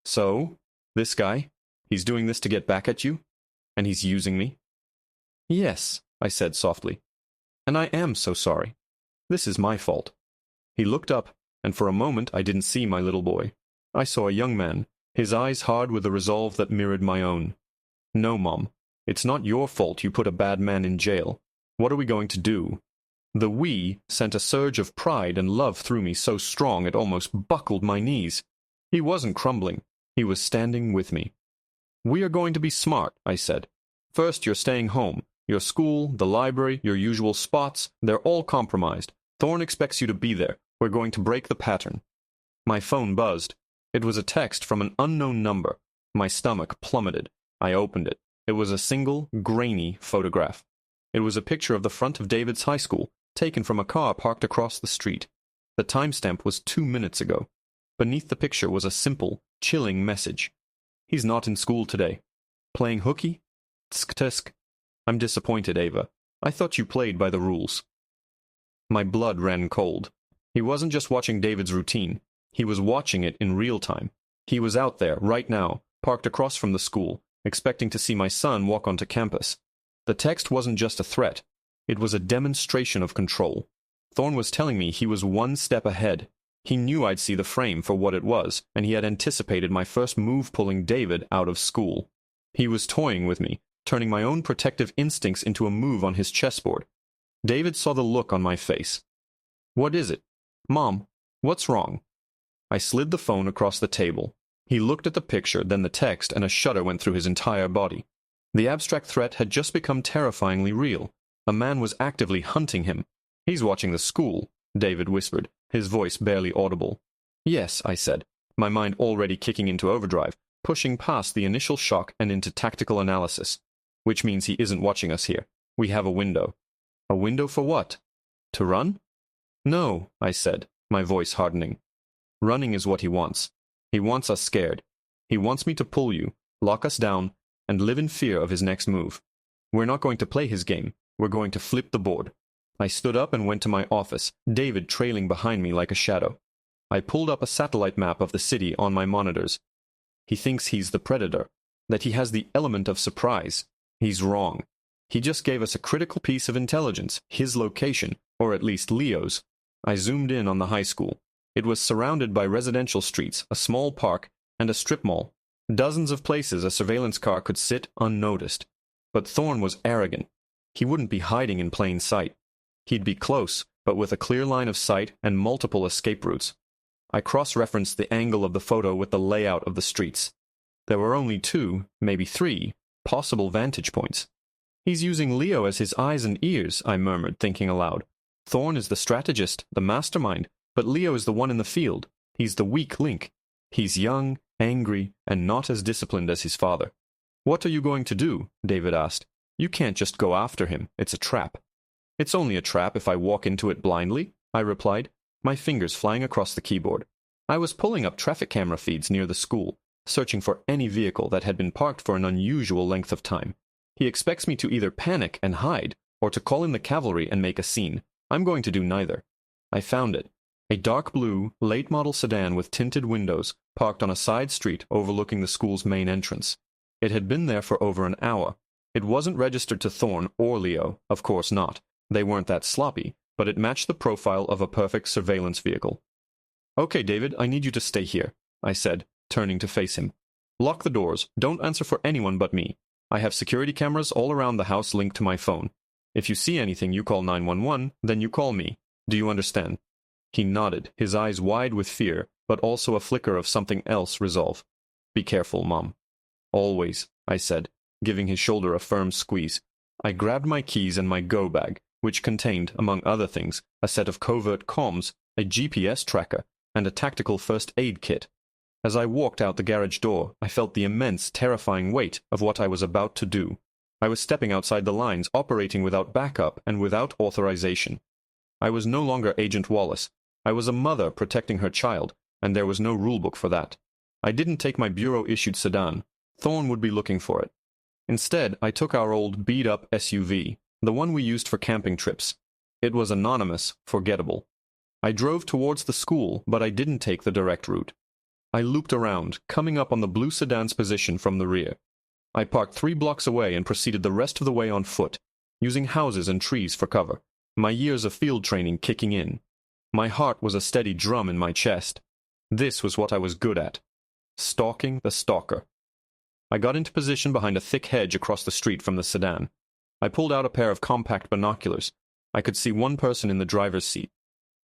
So, this guy, he's doing this to get back at you? And he's using me? Yes, I said softly. And I am so sorry. This is my fault. He looked up, and for a moment I didn't see my little boy. I saw a young man, his eyes hard with a resolve that mirrored my own. No, Mom, it's not your fault you put a bad man in jail. What are we going to do? The "we" sent a surge of pride and love through me so strong it almost buckled my knees. He wasn't crumbling. He was standing with me. We are going to be smart, I said. First, you're staying home. Your school, the library, your usual spots, they're all compromised. Thorne expects you to be there. We're going to break the pattern. My phone buzzed. It was a text from an unknown number. My stomach plummeted. I opened it. It was a single, grainy photograph. It was a picture of the front of David's high school, taken from a car parked across the street. The timestamp was 2 minutes ago. Beneath the picture was a simple, chilling message. He's not in school today. Playing hooky? Tsk tsk. I'm disappointed, Ava. I thought you played by the rules. My blood ran cold. He wasn't just watching David's routine. He was watching it in real time. He was out there, right now, parked across from the school, expecting to see my son walk onto campus. The text wasn't just a threat. It was a demonstration of control. Thorne was telling me he was one step ahead. He knew I'd see the frame for what it was, and he had anticipated my first move pulling David out of school. He was toying with me, turning my own protective instincts into a move on his chessboard. David saw the look on my face. What is it? Mom, what's wrong? I slid the phone across the table. He looked at the picture, then the text, and a shudder went through his entire body. The abstract threat had just become terrifyingly real. A man was actively hunting him. He's watching the school, David whispered, his voice barely audible. Yes, I said, my mind already kicking into overdrive, pushing past the initial shock and into tactical analysis. Which means he isn't watching us here. We have a window. A window for what? To run? No, I said, my voice hardening. Running is what he wants. He wants us scared. He wants me to pull you, lock us down, and live in fear of his next move. We're not going to play his game. We're going to flip the board. I stood up and went to my office, David trailing behind me like a shadow. I pulled up a satellite map of the city on my monitors. He thinks he's the predator, that he has the element of surprise. He's wrong. He just gave us a critical piece of intelligence, his location, or at least Leo's. I zoomed in on the high school. It was surrounded by residential streets, a small park, and a strip mall. Dozens of places a surveillance car could sit unnoticed. But Thorne was arrogant. He wouldn't be hiding in plain sight. He'd be close, but with a clear line of sight and multiple escape routes. I cross-referenced the angle of the photo with the layout of the streets. There were only 2, maybe 3, possible vantage points. He's using Leo as his eyes and ears, I murmured, thinking aloud. Thorne is the strategist, the mastermind, but Leo is the one in the field. He's the weak link. He's young, angry, and not as disciplined as his father. What are you going to do? David asked. You can't just go after him. It's a trap. It's only a trap if I walk into it blindly, I replied, my fingers flying across the keyboard. I was pulling up traffic camera feeds near the school, searching for any vehicle that had been parked for an unusual length of time. He expects me to either panic and hide, or to call in the cavalry and make a scene. I'm going to do neither. I found it. A dark blue, late-model sedan with tinted windows, parked on a side street overlooking the school's main entrance. It had been there for over an hour. It wasn't registered to Thorne or Leo, of course not. They weren't that sloppy, but it matched the profile of a perfect surveillance vehicle. Okay, David, I need you to stay here, I said, turning to face him. Lock the doors. Don't answer for anyone but me. I have security cameras all around the house linked to my phone. If you see anything, you call 911, then you call me. Do you understand? He nodded, his eyes wide with fear, but also a flicker of something else resolve. Be careful, Mom. Always, I said, giving his shoulder a firm squeeze. I grabbed my keys and my go bag, which contained, among other things, a set of covert comms, a GPS tracker, and a tactical first aid kit. As I walked out the garage door, I felt the immense, terrifying weight of what I was about to do. I was stepping outside the lines, operating without backup and without authorization. I was no longer Agent Wallace. I was a mother protecting her child, and there was no rulebook for that. I didn't take my bureau-issued sedan. Thorne would be looking for it. Instead, I took our old beat-up SUV, the one we used for camping trips. It was anonymous, forgettable. I drove towards the school, but I didn't take the direct route. I looped around, coming up on the blue sedan's position from the rear. I parked 3 blocks away and proceeded the rest of the way on foot, using houses and trees for cover, my years of field training kicking in. My heart was a steady drum in my chest. This was what I was good at. Stalking the stalker. I got into position behind a thick hedge across the street from the sedan. I pulled out a pair of compact binoculars. I could see one person in the driver's seat.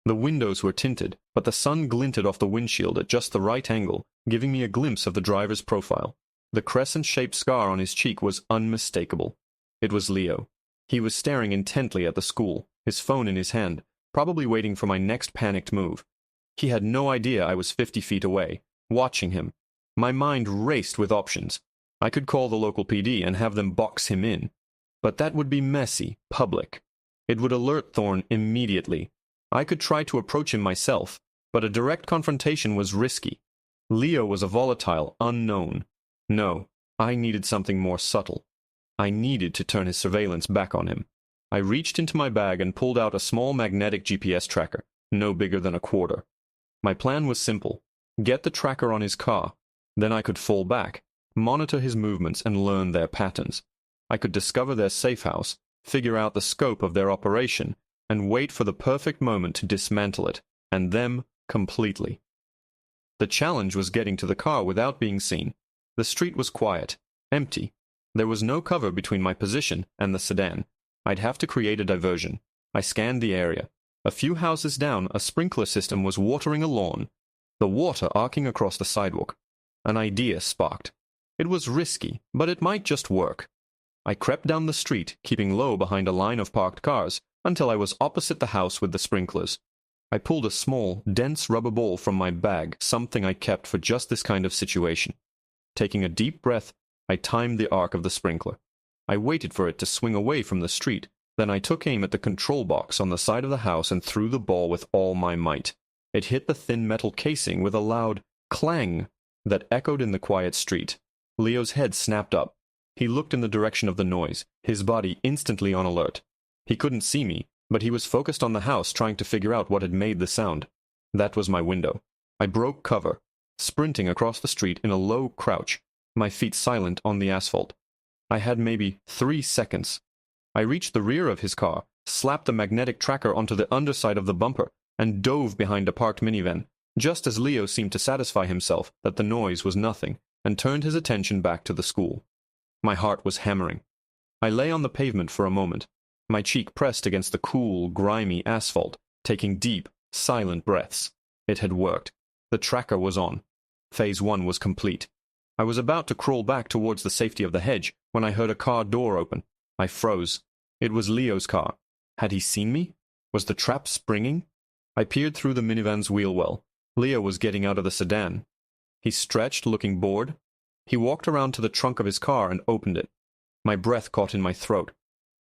The windows were tinted, but the sun glinted off the windshield at just the right angle, giving me a glimpse of the driver's profile. The crescent-shaped scar on his cheek was unmistakable. It was Leo. He was staring intently at the school, his phone in his hand, probably waiting for my next panicked move. He had no idea I was 50 feet away, watching him. My mind raced with options. I could call the local PD and have them box him in. But that would be messy, public. It would alert Thorne immediately. I could try to approach him myself, but a direct confrontation was risky. Leo was a volatile unknown. No, I needed something more subtle. I needed to turn his surveillance back on him. I reached into my bag and pulled out a small magnetic GPS tracker, no bigger than a quarter. My plan was simple. Get the tracker on his car. Then I could fall back, monitor his movements and learn their patterns. I could discover their safe house, figure out the scope of their operation, and wait for the perfect moment to dismantle it, and them completely. The challenge was getting to the car without being seen. The street was quiet, empty. There was no cover between my position and the sedan. I'd have to create a diversion. I scanned the area. A few houses down, a sprinkler system was watering a lawn, the water arcing across the sidewalk. An idea sparked. It was risky, but it might just work. I crept down the street, keeping low behind a line of parked cars, until I was opposite the house with the sprinklers. I pulled a small, dense rubber ball from my bag, something I kept for just this kind of situation. Taking a deep breath, I timed the arc of the sprinkler. I waited for it to swing away from the street, then I took aim at the control box on the side of the house and threw the ball with all my might. It hit the thin metal casing with a loud clang that echoed in the quiet street. Leo's head snapped up. He looked in the direction of the noise, his body instantly on alert. He couldn't see me, but he was focused on the house trying to figure out what had made the sound. That was my window. I broke cover, sprinting across the street in a low crouch, my feet silent on the asphalt. I had maybe 3 seconds. I reached the rear of his car, slapped the magnetic tracker onto the underside of the bumper, and dove behind a parked minivan, just as Leo seemed to satisfy himself that the noise was nothing, and turned his attention back to the school. My heart was hammering. I lay on the pavement for a moment, my cheek pressed against the cool, grimy asphalt, taking deep, silent breaths. It had worked. The tracker was on. Phase 1 was complete. I was about to crawl back towards the safety of the hedge when I heard a car door open. I froze. It was Leo's car. Had he seen me? Was the trap springing? I peered through the minivan's wheel well. Leo was getting out of the sedan. He stretched, looking bored. He walked around to the trunk of his car and opened it. My breath caught in my throat.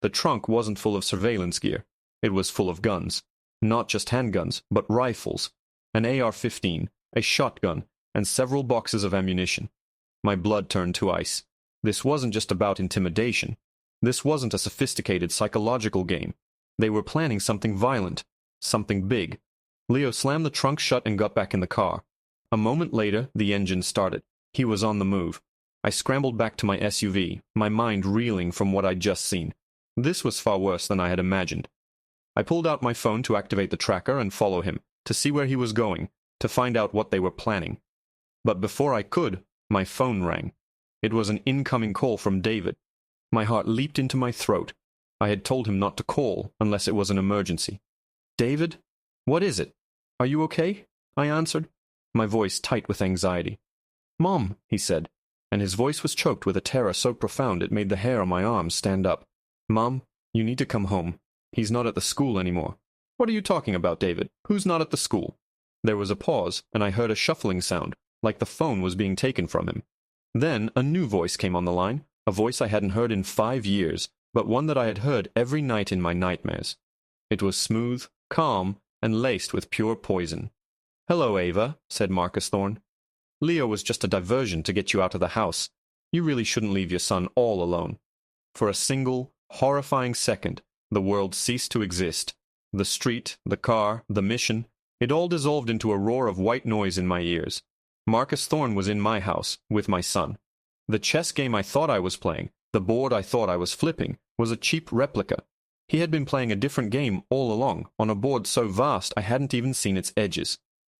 The trunk wasn't full of surveillance gear. It was full of guns. Not just handguns, but rifles. An AR-15, a shotgun, and several boxes of ammunition. My blood turned to ice. This wasn't just about intimidation. This wasn't a sophisticated psychological game. They were planning something violent, something big. Leo slammed the trunk shut and got back in the car. A moment later, the engine started. He was on the move. I scrambled back to my SUV, my mind reeling from what I'd just seen. This was far worse than I had imagined. I pulled out my phone to activate the tracker and follow him, to see where he was going, to find out what they were planning. But before I could, my phone rang. It was an incoming call from David. My heart leaped into my throat. I had told him not to call unless it was an emergency. "David? What is it? Are you okay?" I answered, my voice tight with anxiety. "Mom," he said, and his voice was choked with a terror so profound it made the hair on my arms stand up. Mom, you need to come home. He's not at the school anymore. What are you talking about, David? Who's not at the school? There was a pause, and I heard a shuffling sound, like the phone was being taken from him. Then a new voice came on the line, a voice I hadn't heard in 5 years, but one that I had heard every night in my nightmares. It was smooth, calm, and laced with pure poison. "Hello, Ava," said Marcus Thorne. "Leo was just a diversion to get you out of the house. You really shouldn't leave your son all alone." For a single, horrifying second, the world ceased to exist. The street, the car, the mission, it all dissolved into a roar of white noise in my ears. Marcus Thorne was in my house, with my son. The chess game I thought I was playing, the board I thought I was flipping, was a cheap replica. He had been playing a different game all along, on a board so vast I hadn't even seen its edges.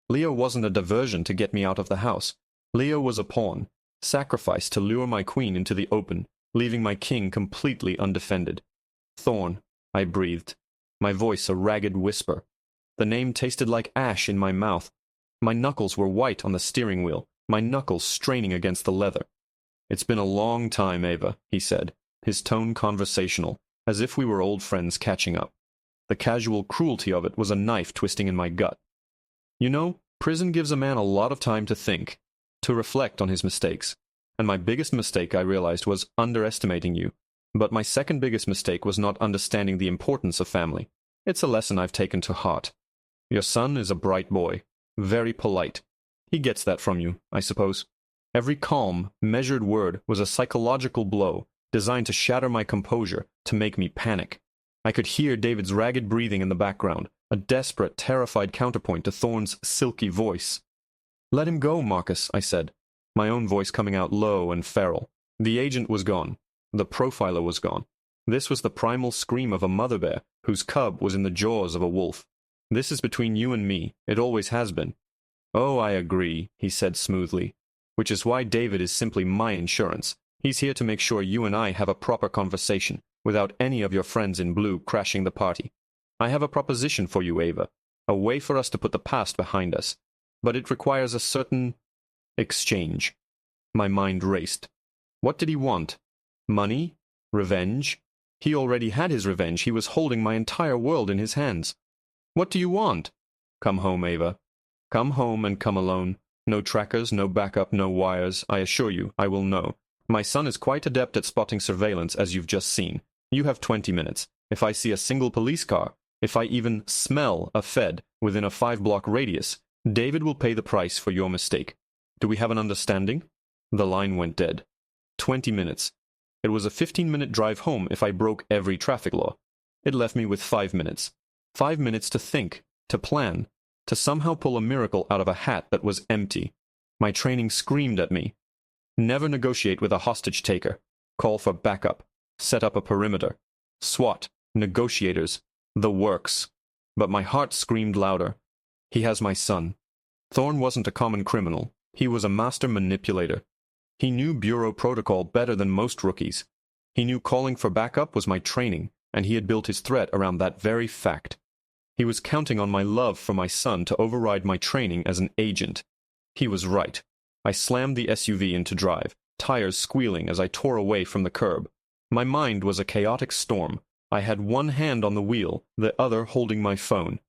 Leo wasn't a diversion to get me out of the house. Leo was a pawn, sacrificed to lure my queen into the open, leaving my king completely undefended. "Thorne," I breathed, my voice a ragged whisper. The name tasted like ash in my mouth. My knuckles were white on the steering wheel, my knuckles straining against the leather. "It's been a long time, Ava," he said, his tone conversational, as if we were old friends catching up. The casual cruelty of it was a knife twisting in my gut. "You know, prison gives a man a lot of time to think, to reflect on his mistakes. And my biggest mistake, I realized, was underestimating you. But my second biggest mistake was not understanding the importance of family. It's a lesson I've taken to heart. Your son is a bright boy, very polite. He gets that from you, I suppose." Every calm, measured word was a psychological blow, designed to shatter my composure, to make me panic. I could hear David's ragged breathing in the background, a desperate, terrified counterpoint to Thorne's silky voice. "Let him go, Marcus," I said, my own voice coming out low and feral. The agent was gone. The profiler was gone. This was the primal scream of a mother bear whose cub was in the jaws of a wolf. "This is between you and me. It always has been." "Oh, I agree," he said smoothly. "Which is why David is simply my insurance. He's here to make sure you and I have a proper conversation, without any of your friends in blue crashing the party. I have a proposition for you, Ava, a way for us to put the past behind us. But it requires a certain exchange." My mind raced. What did he want? Money? Revenge? He already had his revenge. He was holding my entire world in his hands. "What do you want?" "Come home, Ava. Come home and come alone. No trackers, no backup, no wires. I assure you, I will know. My son is quite adept at spotting surveillance, as you've just seen. You have 20 minutes. If I see a single police car, if I even smell a Fed within a 5-block radius, David will pay the price for your mistake. Do we have an understanding?" The line went dead. 20 minutes. It was a 15-minute drive home if I broke every traffic law. It left me with 5 minutes. 5 minutes to think, to plan, to somehow pull a miracle out of a hat that was empty. My training screamed at me. Never negotiate with a hostage taker. Call for backup. Set up a perimeter. SWAT. Negotiators. The works. But my heart screamed louder. He has my son. Thorne wasn't a common criminal. He was a master manipulator. He knew bureau protocol better than most rookies. He knew calling for backup was my training, and he had built his threat around that very fact. He was counting on my love for my son to override my training as an agent. He was right. I slammed the SUV into drive, tires squealing as I tore away from the curb. My mind was a chaotic storm. I had one hand on the wheel, the other holding my phone.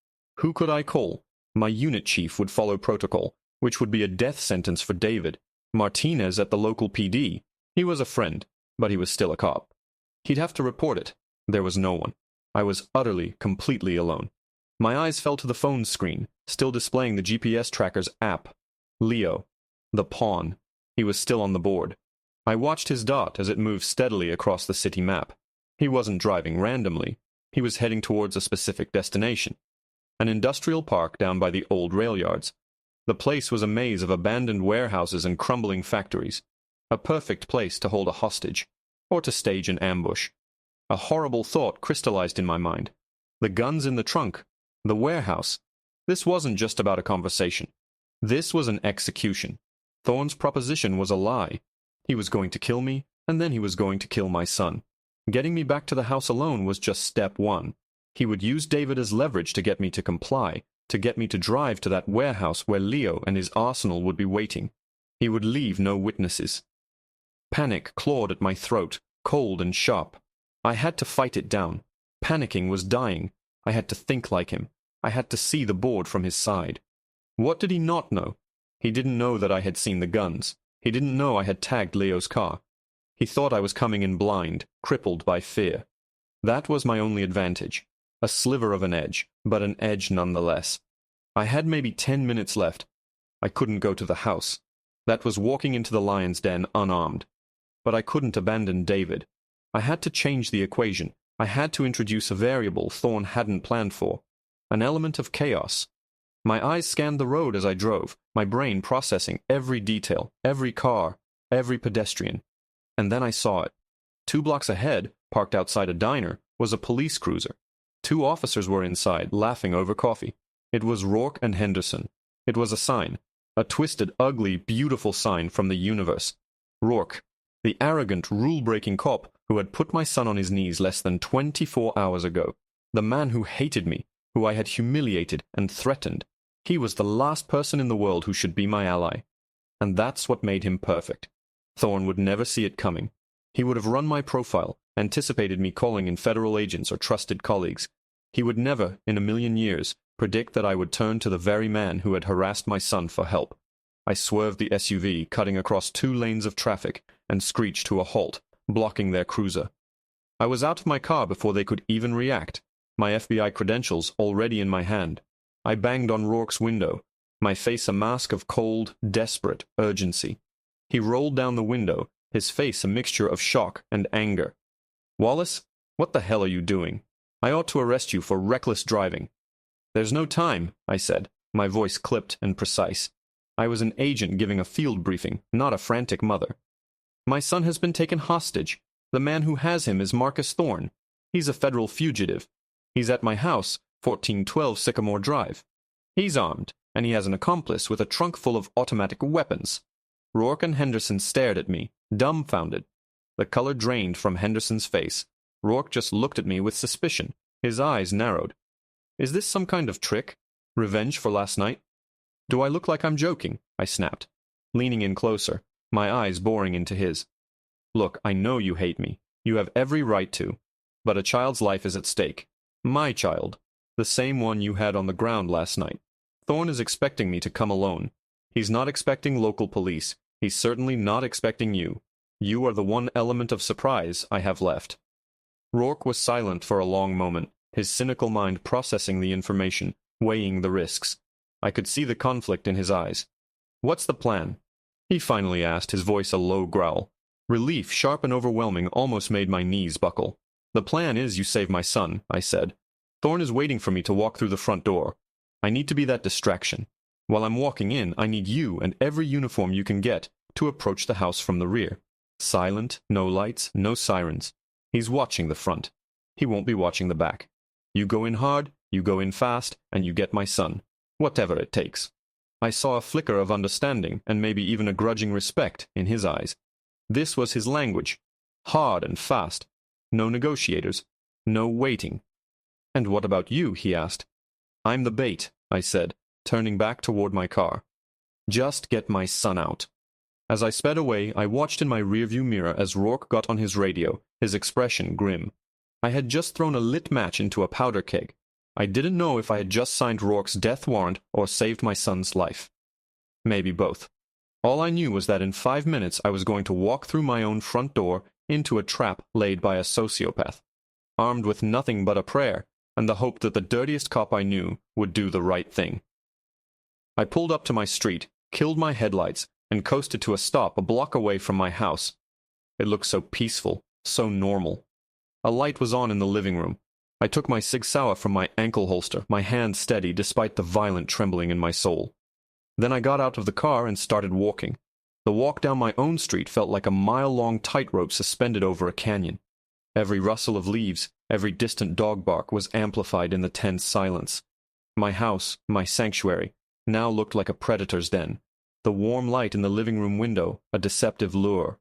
Who could I call? My unit chief would follow protocol, which would be a death sentence for David. Martinez at the local PD. He was a friend, but he was still a cop. He'd have to report it. There was no one. I was utterly, completely alone. My eyes fell to the phone screen, still displaying the GPS tracker's app. Leo. The pawn. He was still on the board. I watched his dot as it moved steadily across the city map. He wasn't driving randomly. He was heading towards a specific destination. An industrial park down by the old rail yards. The place was a maze of abandoned warehouses and crumbling factories. A perfect place to hold a hostage, or to stage an ambush. A horrible thought crystallized in my mind. The guns in the trunk. The warehouse. This wasn't just about a conversation. This was an execution. Thorne's proposition was a lie. He was going to kill me, and then he was going to kill my son. Getting me back to the house alone was just step one. He would use David as leverage to get me to comply, to get me to drive to that warehouse where Leo and his arsenal would be waiting. He would leave no witnesses. Panic clawed at my throat, cold and sharp. I had to fight it down. Panicking was dying. I had to think like him. I had to see the board from his side. What did he not know? He didn't know that I had seen the guns. He didn't know I had tagged Leo's car. He thought I was coming in blind, crippled by fear. That was my only advantage. A sliver of an edge, but an edge nonetheless. I had maybe 10 minutes left. I couldn't go to the house. That was walking into the lion's den unarmed. But I couldn't abandon David. I had to change the equation. I had to introduce a variable Thorne hadn't planned for. An element of chaos. My eyes scanned the road as I drove, my brain processing every detail, every car, every pedestrian. And then I saw it. 2 blocks ahead, parked outside a diner, was a police cruiser. 2 officers were inside, laughing over coffee. It was Rourke and Henderson. It was a sign. A twisted, ugly, beautiful sign from the universe. Rourke, the arrogant, rule-breaking cop who had put my son on his knees less than 24 hours ago. The man who hated me, who I had humiliated and threatened. He was the last person in the world who should be my ally. And that's what made him perfect. Thorne would never see it coming. He would have run my profile, anticipated me calling in federal agents or trusted colleagues. He would never, in a million years, predict that I would turn to the very man who had harassed my son for help. I swerved the SUV, cutting across 2 lanes of traffic, and screeched to a halt, blocking their cruiser. I was out of my car before they could even react, my FBI credentials already in my hand. I banged on Rourke's window, my face a mask of cold, desperate urgency. He rolled down the window, his face a mixture of shock and anger. "Wallace, what the hell are you doing? I ought to arrest you for reckless driving." "There's no time," I said, my voice clipped and precise. I was an agent giving a field briefing, not a frantic mother. "My son has been taken hostage. The man who has him is Marcus Thorne. He's a federal fugitive. He's at my house, 1412 Sycamore Drive. He's armed, and he has an accomplice with a trunk full of automatic weapons." Rourke and Henderson stared at me, dumbfounded. The color drained from Henderson's face. Rourke just looked at me with suspicion. His eyes narrowed. "Is this some kind of trick? Revenge for last night?" "Do I look like I'm joking?" I snapped, leaning in closer, my eyes boring into his. "Look, I know you hate me. You have every right to. But a child's life is at stake. My child. The same one you had on the ground last night. Thorne is expecting me to come alone. He's not expecting local police. He's certainly not expecting you. You are the one element of surprise I have left." Rourke was silent for a long moment, his cynical mind processing the information, weighing the risks. I could see the conflict in his eyes. "What's the plan?" he finally asked, his voice a low growl. Relief, sharp and overwhelming, almost made my knees buckle. "The plan is you save my son," I said. "Thorne is waiting for me to walk through the front door. I need to be that distraction. While I'm walking in, I need you and every uniform you can get to approach the house from the rear. Silent, no lights, no sirens. He's watching the front. He won't be watching the back. You go in hard, you go in fast, and you get my son. Whatever it takes." I saw a flicker of understanding, and maybe even a grudging respect, in his eyes. This was his language. Hard and fast. No negotiators. No waiting. "And what about you?" he asked. "I'm the bait," I said, turning back toward my car. "Just get my son out." As I sped away, I watched in my rearview mirror as Rourke got on his radio, his expression grim. I had just thrown a lit match into a powder keg. I didn't know if I had just signed Rourke's death warrant or saved my son's life. Maybe both. All I knew was that in 5 minutes I was going to walk through my own front door into a trap laid by a sociopath, armed with nothing but a prayer and the hope that the dirtiest cop I knew would do the right thing. I pulled up to my street, killed my headlights, and coasted to a stop a block away from my house. It looked so peaceful, so normal. A light was on in the living room. I took my Sig Sauer from my ankle holster, my hand steady despite the violent trembling in my soul. Then I got out of the car and started walking. The walk down my own street felt like a mile-long tightrope suspended over a canyon. Every rustle of leaves, every distant dog bark was amplified in the tense silence. My house, my sanctuary, now looked like a predator's den. The warm light in the living room window, a deceptive lure.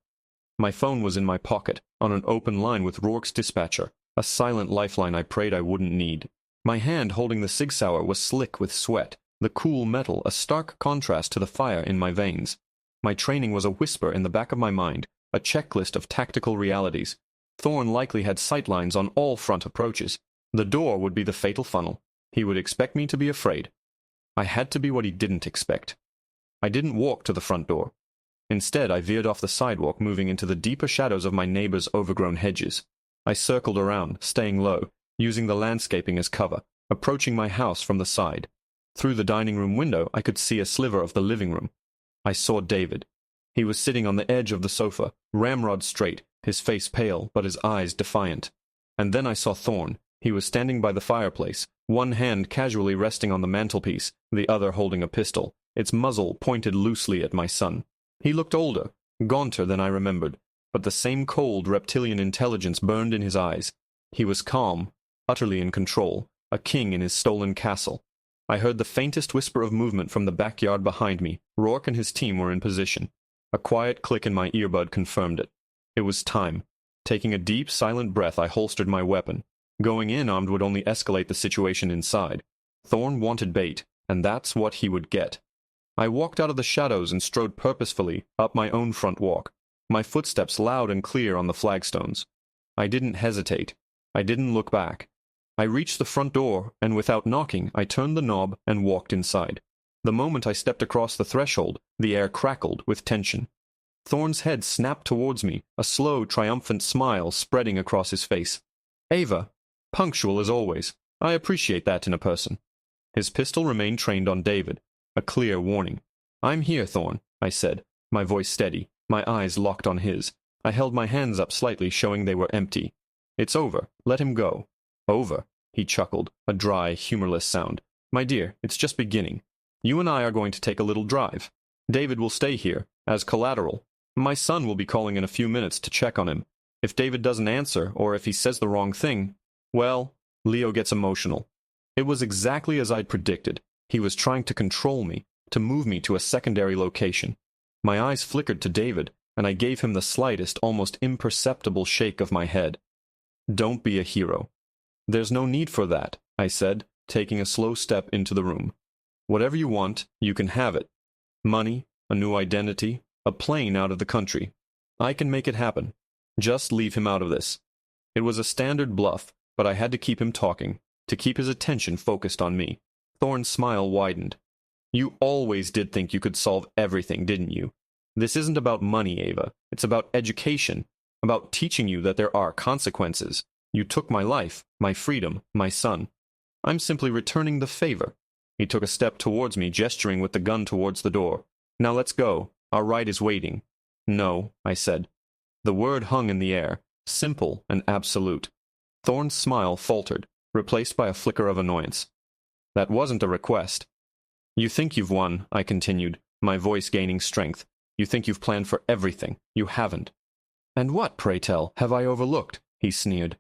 My phone was in my pocket, on an open line with Rourke's dispatcher, a silent lifeline I prayed I wouldn't need. My hand holding the Sig Sauer was slick with sweat, the cool metal a stark contrast to the fire in my veins. My training was a whisper in the back of my mind, a checklist of tactical realities. Thorn likely had sightlines on all front approaches. The door would be the fatal funnel. He would expect me to be afraid. I had to be what he didn't expect. I didn't walk to the front door. Instead, I veered off the sidewalk, moving into the deeper shadows of my neighbor's overgrown hedges. I circled around, staying low, using the landscaping as cover, approaching my house from the side. Through the dining room window, I could see a sliver of the living room. I saw David. He was sitting on the edge of the sofa, ramrod straight, his face pale, but his eyes defiant. And then I saw Thorn. He was standing by the fireplace, one hand casually resting on the mantelpiece, the other holding a pistol, its muzzle pointed loosely at my son. He looked older, gaunter than I remembered, but the same cold reptilian intelligence burned in his eyes. He was calm, utterly in control, a king in his stolen castle. I heard the faintest whisper of movement from the backyard behind me. Rourke and his team were in position. A quiet click in my earbud confirmed it. It was time. Taking a deep, silent breath, I holstered my weapon. Going in armed would only escalate the situation inside. Thorn wanted bait, and that's what he would get. I walked out of the shadows and strode purposefully up my own front walk, my footsteps loud and clear on the flagstones. I didn't hesitate. I didn't look back. I reached the front door, and without knocking, I turned the knob and walked inside. The moment I stepped across the threshold, the air crackled with tension. Thorn's head snapped towards me, a slow, triumphant smile spreading across his face. "Ava, punctual as always. I appreciate that in a person." His pistol remained trained on David, a clear warning. "I'm here, Thorn," I said, my voice steady, my eyes locked on his. I held my hands up slightly, showing they were empty. "It's over. Let him go." "Over?" he chuckled, a dry, humorless sound. "My dear, it's just beginning. You and I are going to take a little drive. David will stay here, as collateral. My son will be calling in a few minutes to check on him. If David doesn't answer, or if he says the wrong thing, well," Leo gets emotional. It was exactly as I'd predicted. He was trying to control me, to move me to a secondary location. My eyes flickered to David, and I gave him the slightest, almost imperceptible shake of my head. "Don't be a hero." "There's no need for that," I said, taking a slow step into the room. "Whatever you want, you can have it. Money, a new identity, a plane out of the country. I can make it happen. Just leave him out of this." It was a standard bluff, but I had to keep him talking, to keep his attention focused on me. Thorn's smile widened. "You always did think you could solve everything, didn't you? This isn't about money, Ava. It's about education, about teaching you that there are consequences. You took my life, my freedom, my son. I'm simply returning the favor." He took a step towards me, gesturing with the gun towards the door. "Now let's go. Our ride is waiting." "No," I said. The word hung in the air, simple and absolute. Thorn's smile faltered, replaced by a flicker of annoyance. "That wasn't a request." "You think you've won," I continued, my voice gaining strength. "You think you've planned for everything. You haven't." "And what, pray tell, have I overlooked?" he sneered.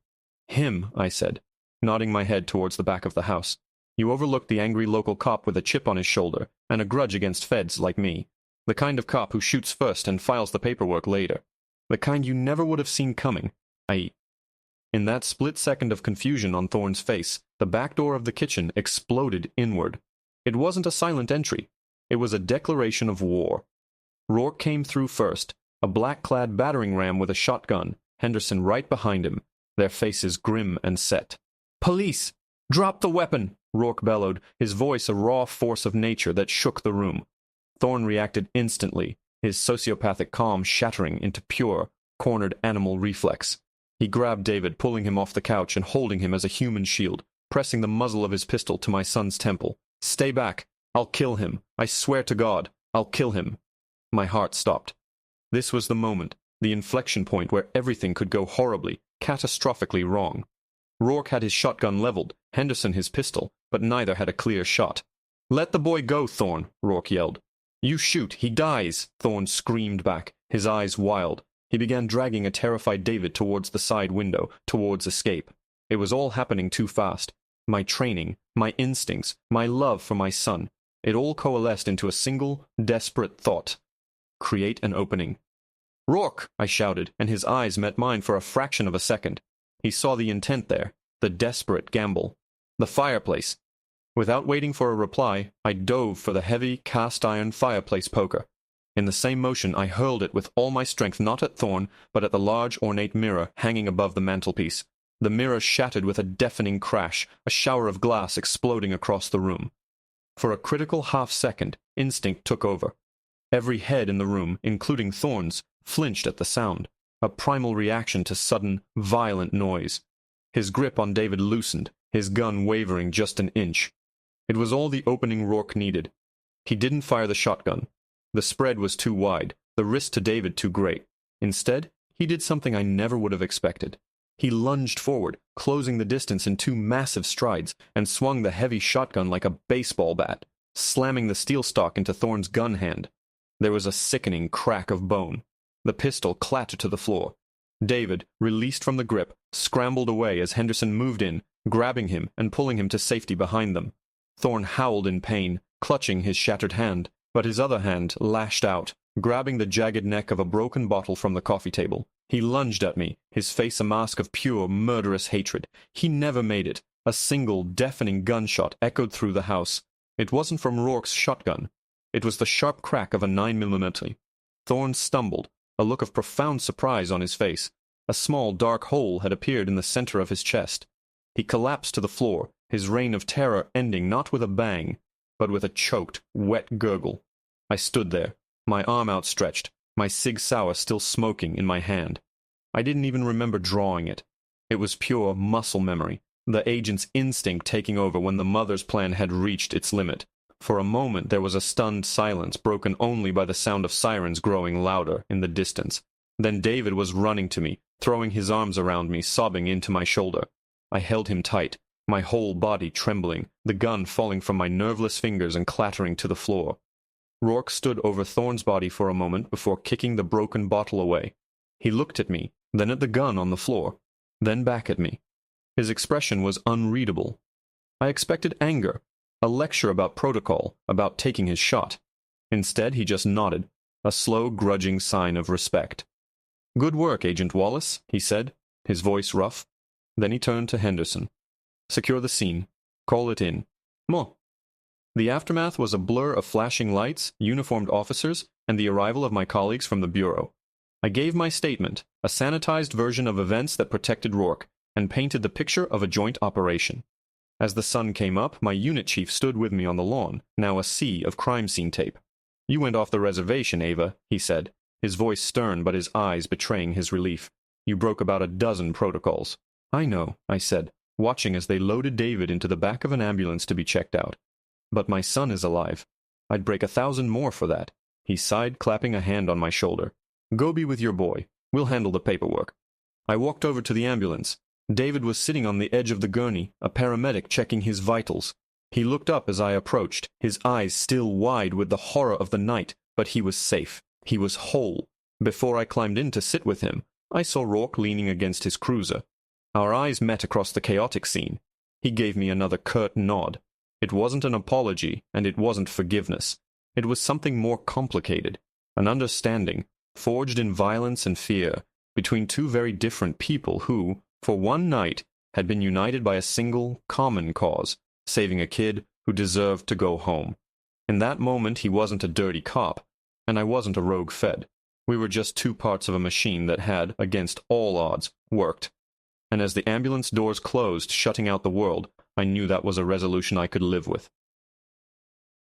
"Him," I said, nodding my head towards the back of the house. "You overlooked the angry local cop with a chip on his shoulder and a grudge against feds like me. The kind of cop who shoots first and files the paperwork later. The kind you never would have seen coming. In that split second of confusion on Thorn's face, the back door of the kitchen exploded inward. It wasn't a silent entry. It was a declaration of war. Rourke came through first, a black-clad battering ram with a shotgun, Henderson right behind him, their faces grim and set. "Police! Drop the weapon!" Rourke bellowed, his voice a raw force of nature that shook the room. Thorn reacted instantly, his sociopathic calm shattering into pure, cornered animal reflex. He grabbed David, pulling him off the couch and holding him as a human shield, pressing the muzzle of his pistol to my son's temple. "Stay back. I'll kill him. I swear to God, I'll kill him." My heart stopped. This was the moment, the inflection point where everything could go horribly, catastrophically wrong. Rourke had his shotgun leveled, Henderson his pistol, but neither had a clear shot. "Let the boy go, Thorn," Rourke yelled. "You shoot, he dies," Thorn screamed back, his eyes wild. He began dragging a terrified David towards the side window, towards escape. It was all happening too fast. My training, my instincts, my love for my son, it all coalesced into a single, desperate thought. Create an opening. "Rourke!" I shouted, and his eyes met mine for a fraction of a second. He saw the intent there, the desperate gamble. The fireplace. Without waiting for a reply, I dove for the heavy, cast-iron fireplace poker. In the same motion, I hurled it with all my strength not at Thorn, but at the large, ornate mirror hanging above the mantelpiece. The mirror shattered with a deafening crash, a shower of glass exploding across the room. For a critical half-second, instinct took over. Every head in the room, including Thorn's, flinched at the sound, a primal reaction to sudden, violent noise. His grip on David loosened, his gun wavering just an inch. It was all the opening Rourke needed. He didn't fire the shotgun. The spread was too wide, the risk to David too great. Instead, he did something I never would have expected. He lunged forward, closing the distance in 2 massive strides, and swung the heavy shotgun like a baseball bat, slamming the steel stock into Thorn's gun hand. There was a sickening crack of bone. The pistol clattered to the floor. David, released from the grip, scrambled away as Henderson moved in, grabbing him and pulling him to safety behind them. Thorn howled in pain, clutching his shattered hand, but his other hand lashed out, grabbing the jagged neck of a broken bottle from the coffee table. He lunged at me, his face a mask of pure, murderous hatred. He never made it. A single, deafening gunshot echoed through the house. It wasn't from Rourke's shotgun. It was the sharp crack of a 9mm. Thorn stumbled, a look of profound surprise on his face. A small, dark hole had appeared in the center of his chest. He collapsed to the floor, his reign of terror ending not with a bang, but with a choked, wet gurgle. I stood there, my arm outstretched, my Sig Sauer still smoking in my hand. I didn't even remember drawing it. It was pure muscle memory, the agent's instinct taking over when the mother's plan had reached its limit. For a moment there was a stunned silence broken only by the sound of sirens growing louder in the distance. Then David was running to me, throwing his arms around me, sobbing into my shoulder. I held him tight, my whole body trembling, the gun falling from my nerveless fingers and clattering to the floor. Rourke stood over Thorn's body for a moment before kicking the broken bottle away. He looked at me, then at the gun on the floor, then back at me. His expression was unreadable. I expected anger, a lecture about protocol, about taking his shot. Instead, he just nodded, a slow, grudging sign of respect. "Good work, Agent Wallace," he said, his voice rough. Then he turned to Henderson. "Secure the scene. Call it in. Mo." The aftermath was a blur of flashing lights, uniformed officers, and the arrival of my colleagues from the Bureau. I gave my statement, a sanitized version of events that protected Rourke, and painted the picture of a joint operation. As the sun came up, my unit chief stood with me on the lawn, now a sea of crime scene tape. "You went off the reservation, Ava," he said, his voice stern but his eyes betraying his relief. "You broke about a dozen protocols." "I know," I said, watching as they loaded David into the back of an ambulance to be checked out. "But my son is alive. I'd break 1,000 more for that." He sighed, clapping a hand on my shoulder. "Go be with your boy. We'll handle the paperwork." I walked over to the ambulance. David was sitting on the edge of the gurney, a paramedic checking his vitals. He looked up as I approached, his eyes still wide with the horror of the night, but he was safe. He was whole. Before I climbed in to sit with him, I saw Rourke leaning against his cruiser. Our eyes met across the chaotic scene. He gave me another curt nod. It wasn't an apology, and it wasn't forgiveness. It was something more complicated, an understanding, forged in violence and fear, between 2 very different people who, for one night, had been united by a single, common cause, saving a kid who deserved to go home. In that moment he wasn't a dirty cop, and I wasn't a rogue Fed. We were just 2 parts of a machine that had, against all odds, worked. And as the ambulance doors closed, shutting out the world, I knew that was a resolution I could live with.